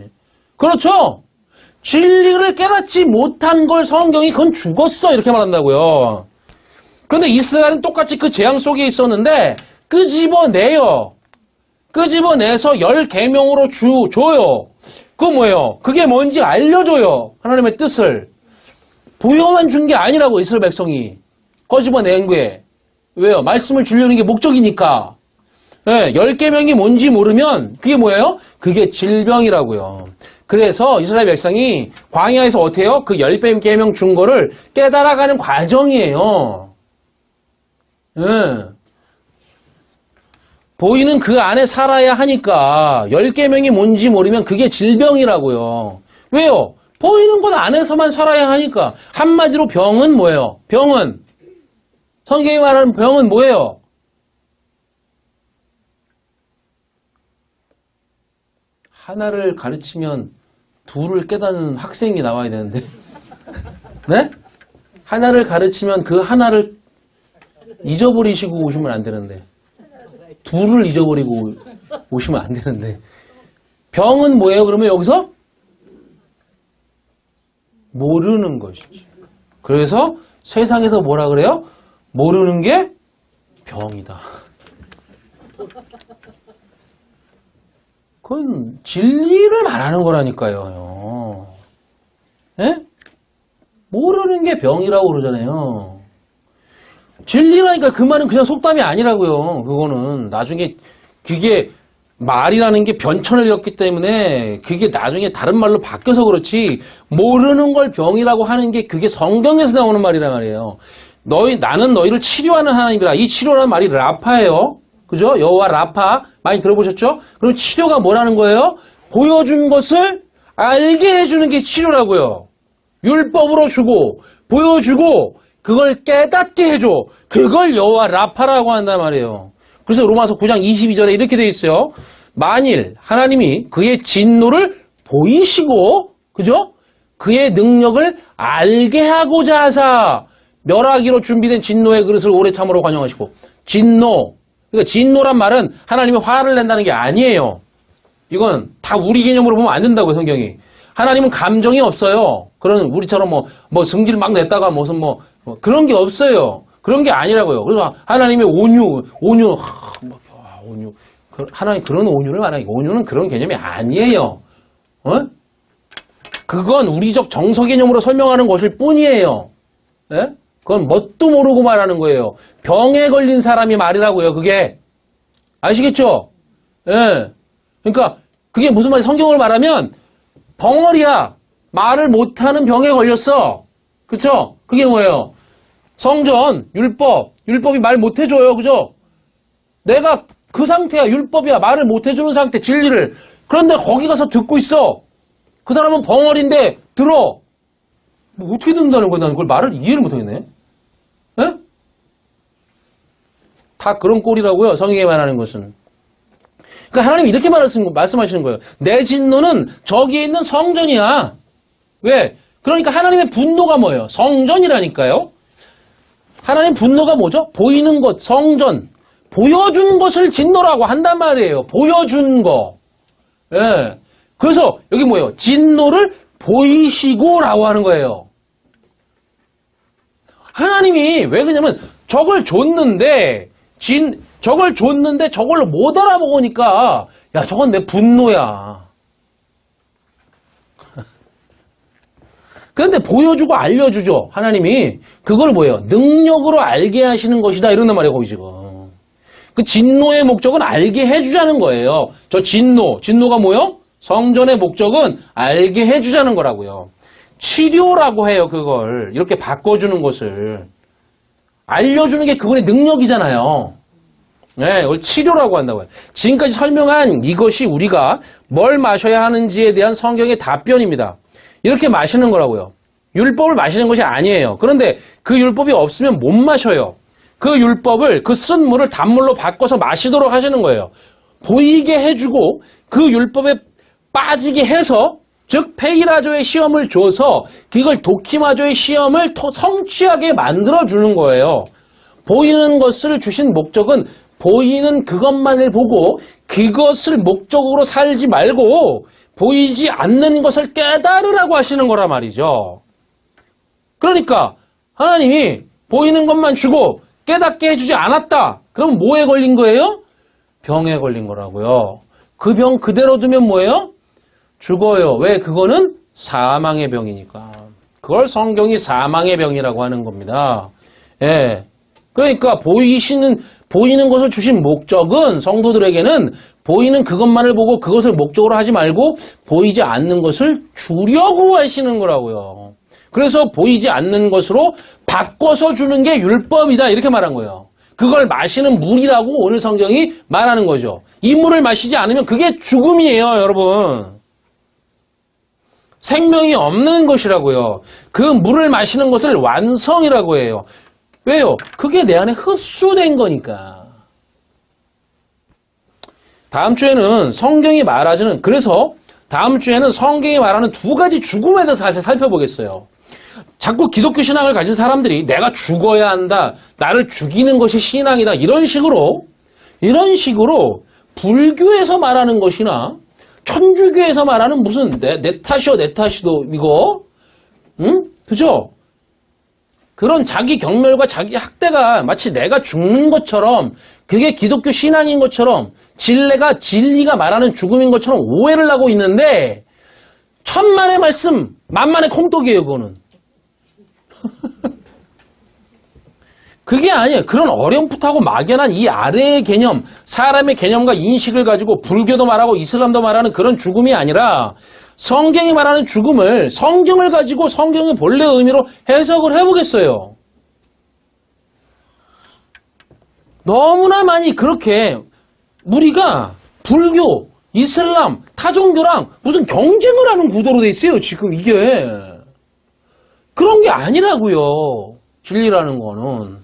그렇죠? 진리를 깨닫지 못한 걸 성경이 그건 죽었어 이렇게 말한다고요. 그런데 이스라엘은 똑같이 그 재앙 속에 있었는데 끄집어내요. 끄집어내서 10계명으로 줘요. 그거 뭐예요? 그게 뭔지 알려줘요. 하나님의 뜻을. 보여만 준 게 아니라고 이스라엘 백성이 꺼집어낸 거에. 왜요? 말씀을 주려는 게 목적이니까. 네, 10계명이 뭔지 모르면 그게 뭐예요? 그게 질병이라고요. 그래서 이스라엘 백성이 광야에서 어떻게 해요? 그 10계명 준 거를 깨달아가는 과정이에요. 네. 보이는 그 안에 살아야 하니까 10계명이 뭔지 모르면 그게 질병이라고요. 왜요? 보이는 것 안에서만 살아야 하니까. 한마디로 병은 뭐예요? 병은 성경이 말하는 병은 뭐예요? 하나를 가르치면 둘을 깨닫는 학생이 나와야 되는데 네? 하나를 가르치면 그 하나를 잊어버리시고 오시면 안 되는데 둘을 잊어버리고 오시면 안 되는데 병은 뭐예요? 그러면 여기서? 모르는 것이지. 그래서 세상에서 뭐라 그래요? 모르는 게 병이다. 그건 진리를 말하는 거라니까요. 예? 모르는 게 병이라고 그러잖아요. 진리라니까 그 말은 그냥 속담이 아니라고요. 그거는 나중에 그게 말이라는 게 변천을 겪기 때문에 그게 나중에 다른 말로 바뀌어서 그렇지 모르는 걸 병이라고 하는 게 그게 성경에서 나오는 말이란 말이에요. 나는 너희를 치료하는 하나님이다. 이 치료라는 말이 라파예요. 그죠? 여호와 라파 많이 들어보셨죠? 그럼 치료가 뭐라는 거예요? 보여준 것을 알게 해주는 게 치료라고요. 율법으로 주고 보여주고 그걸 깨닫게 해줘. 그걸 여호와 라파라고 한단 말이에요. 그래서 로마서 9장 22절에 이렇게 되어 있어요. 만일 하나님이 그의 진노를 보이시고 그죠? 그의 능력을 알게 하고자 하사 멸하기로 준비된 진노의 그릇을 오래 참으로 관용하시고 진노 그러니까 진노란 말은 하나님이 화를 낸다는 게 아니에요. 이건 다 우리 개념으로 보면 안 된다고요, 성경이. 하나님은 감정이 없어요. 그런 우리처럼 뭐 승질 막 냈다가 무슨 그런 게 없어요. 그런 게 아니라고요. 그래서 하나님의 온유. 온유. 하나님 그런 온유를 말하는 온유는 그런 개념이 아니에요. 그건 우리적 정서 개념으로 설명하는 것일 뿐이에요. 예? 그건 뭣도 모르고 말하는 거예요. 병에 걸린 사람이 말이라고요. 그게 아시겠죠? 예. 그러니까 그게 무슨 말이야? 성경을 말하면 벙어리야. 말을 못하는 병에 걸렸어. 그쵸? 그게 뭐예요? 성전, 율법이 말 못해줘요. 그죠? 내가 그 상태야. 율법이야. 말을 못해주는 상태, 진리를. 그런데 거기 가서 듣고 있어. 그 사람은 벙어리인데 들어. 뭐 어떻게 듣는다는 거야? 나는 그걸 말을 이해를 못하겠네. 예? 다 그런 꼴이라고요. 성경에 말하는 것은. 그러니까 하나님이 이렇게 말씀하시는 거예요. 내 진노는 저기에 있는 성전이야. 왜? 그러니까 하나님의 분노가 뭐예요? 성전이라니까요. 하나님 분노가 뭐죠? 보이는 것, 성전. 보여준 것을 진노라고 한단 말이에요. 보여준 거. 예. 그래서 여기 뭐예요? 진노를 보이시고라고 하는 거예요. 하나님이 왜 그러냐면 저걸 줬는데 저걸 못 알아먹으니까 야 저건 내 분노야. 그런데 보여주고 알려주죠. 하나님이 그걸 뭐예요? 능력으로 알게 하시는 것이다 이런단 말이에요. 거기 지금. 그 진노의 목적은 알게 해주자는 거예요. 저 진노가 뭐예요? 성전의 목적은 알게 해주자는 거라고요. 치료라고 해요. 그걸 이렇게 바꿔주는 것을 알려주는 게 그분의 능력이잖아요. 네, 이걸 치료라고 한다고요. 지금까지 설명한 이것이 우리가 뭘 마셔야 하는지에 대한 성경의 답변입니다. 이렇게 마시는 거라고요. 율법을 마시는 것이 아니에요. 그런데 그 율법이 없으면 못 마셔요. 그 율법을 그 쓴 물을 단물로 바꿔서 마시도록 하시는 거예요. 보이게 해주고 그 율법에 빠지게 해서 즉 페이라조의 시험을 줘서 그걸 도키마조의 시험을 성취하게 만들어주는 거예요. 보이는 것을 주신 목적은 보이는 그것만을 보고 그것을 목적으로 살지 말고 보이지 않는 것을 깨달으라고 하시는 거란 말이죠. 그러니까 하나님이 보이는 것만 주고 깨닫게 해주지 않았다. 그럼 뭐에 걸린 거예요? 병에 걸린 거라고요. 그 병 그대로 두면 뭐예요? 죽어요. 왜? 그거는 사망의 병이니까. 그걸 성경이 사망의 병이라고 하는 겁니다. 예. 그러니까 보이는 것을 주신 목적은 성도들에게는 보이는 그것만을 보고 그것을 목적으로 하지 말고 보이지 않는 것을 주려고 하시는 거라고요. 그래서 보이지 않는 것으로 바꿔서 주는 게 율법이다 이렇게 말한 거예요. 그걸 마시는 물이라고 오늘 성경이 말하는 거죠. 이 물을 마시지 않으면 그게 죽음이에요, 여러분. 생명이 없는 것이라고요. 그 물을 마시는 것을 완성이라고 해요. 왜요? 그게 내 안에 흡수된 거니까. 다음 주에는 성경이 말하지는 그래서 다음 주에는 성경이 말하는 두 가지 죽음에 대해서 다시 살펴보겠어요. 자꾸 기독교 신앙을 가진 사람들이 내가 죽어야 한다. 나를 죽이는 것이 신앙이다. 이런 식으로 불교에서 말하는 것이나 천주교에서 말하는 무슨 내 탓이도 이거 응? 그죠? 그런 자기 경멸과 자기 학대가 마치 내가 죽는 것처럼 그게 기독교 신앙인 것처럼 진리가 말하는 죽음인 것처럼 오해를 하고 있는데 천만의 말씀 만만의 콩떡이에요. 그거는 그게 아니에요. 그런 어렴풋하고 막연한 이 아래의 개념, 사람의 개념과 인식을 가지고 불교도 말하고 이슬람도 말하는 그런 죽음이 아니라 성경이 말하는 죽음을 성경을 가지고 성경의 본래 의미로 해석을 해보겠어요. 너무나 많이 그렇게 우리가 불교, 이슬람, 타종교랑 무슨 경쟁을 하는 구도로 돼 있어요. 지금 이게. 그런 게 아니라고요. 진리라는 거는.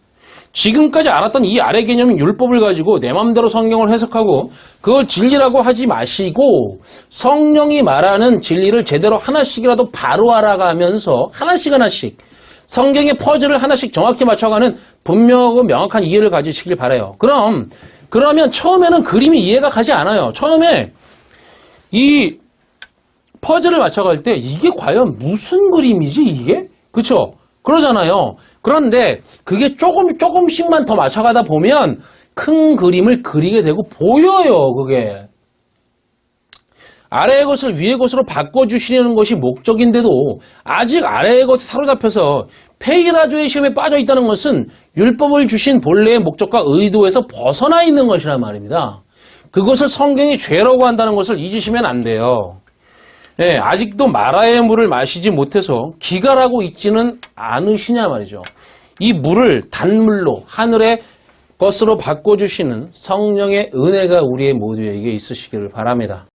지금까지 알았던 이 아래 개념인 율법을 가지고 내 마음대로 성경을 해석하고 그걸 진리라고 하지 마시고 성령이 말하는 진리를 제대로 하나씩이라도 바로 알아가면서 하나씩 성경의 퍼즐을 하나씩 정확히 맞춰가는 분명하고 명확한 이해를 가지시길 바라요. 그러면 처음에는 그림이 이해가 가지 않아요. 처음에 이 퍼즐을 맞춰갈 때 이게 과연 무슨 그림이지 이게? 그쵸? 그러잖아요. 그런데 그게 조금씩만 더 맞춰가다 보면 큰 그림을 그리게 되고 보여요, 그게. 아래의 것을 위의 것으로 바꿔주시려는 것이 목적인데도 아직 아래의 것에 사로잡혀서 페이라조의 시험에 빠져 있다는 것은 율법을 주신 본래의 목적과 의도에서 벗어나 있는 것이란 말입니다. 그것을 성경이 죄라고 한다는 것을 잊으시면 안 돼요. 네, 아직도 마라의 물을 마시지 못해서 기갈하고 있지는 않으시냐 말이죠. 이 물을 단물로 하늘의 것으로 바꿔주시는 성령의 은혜가 우리의 모두에게 있으시기를 바랍니다.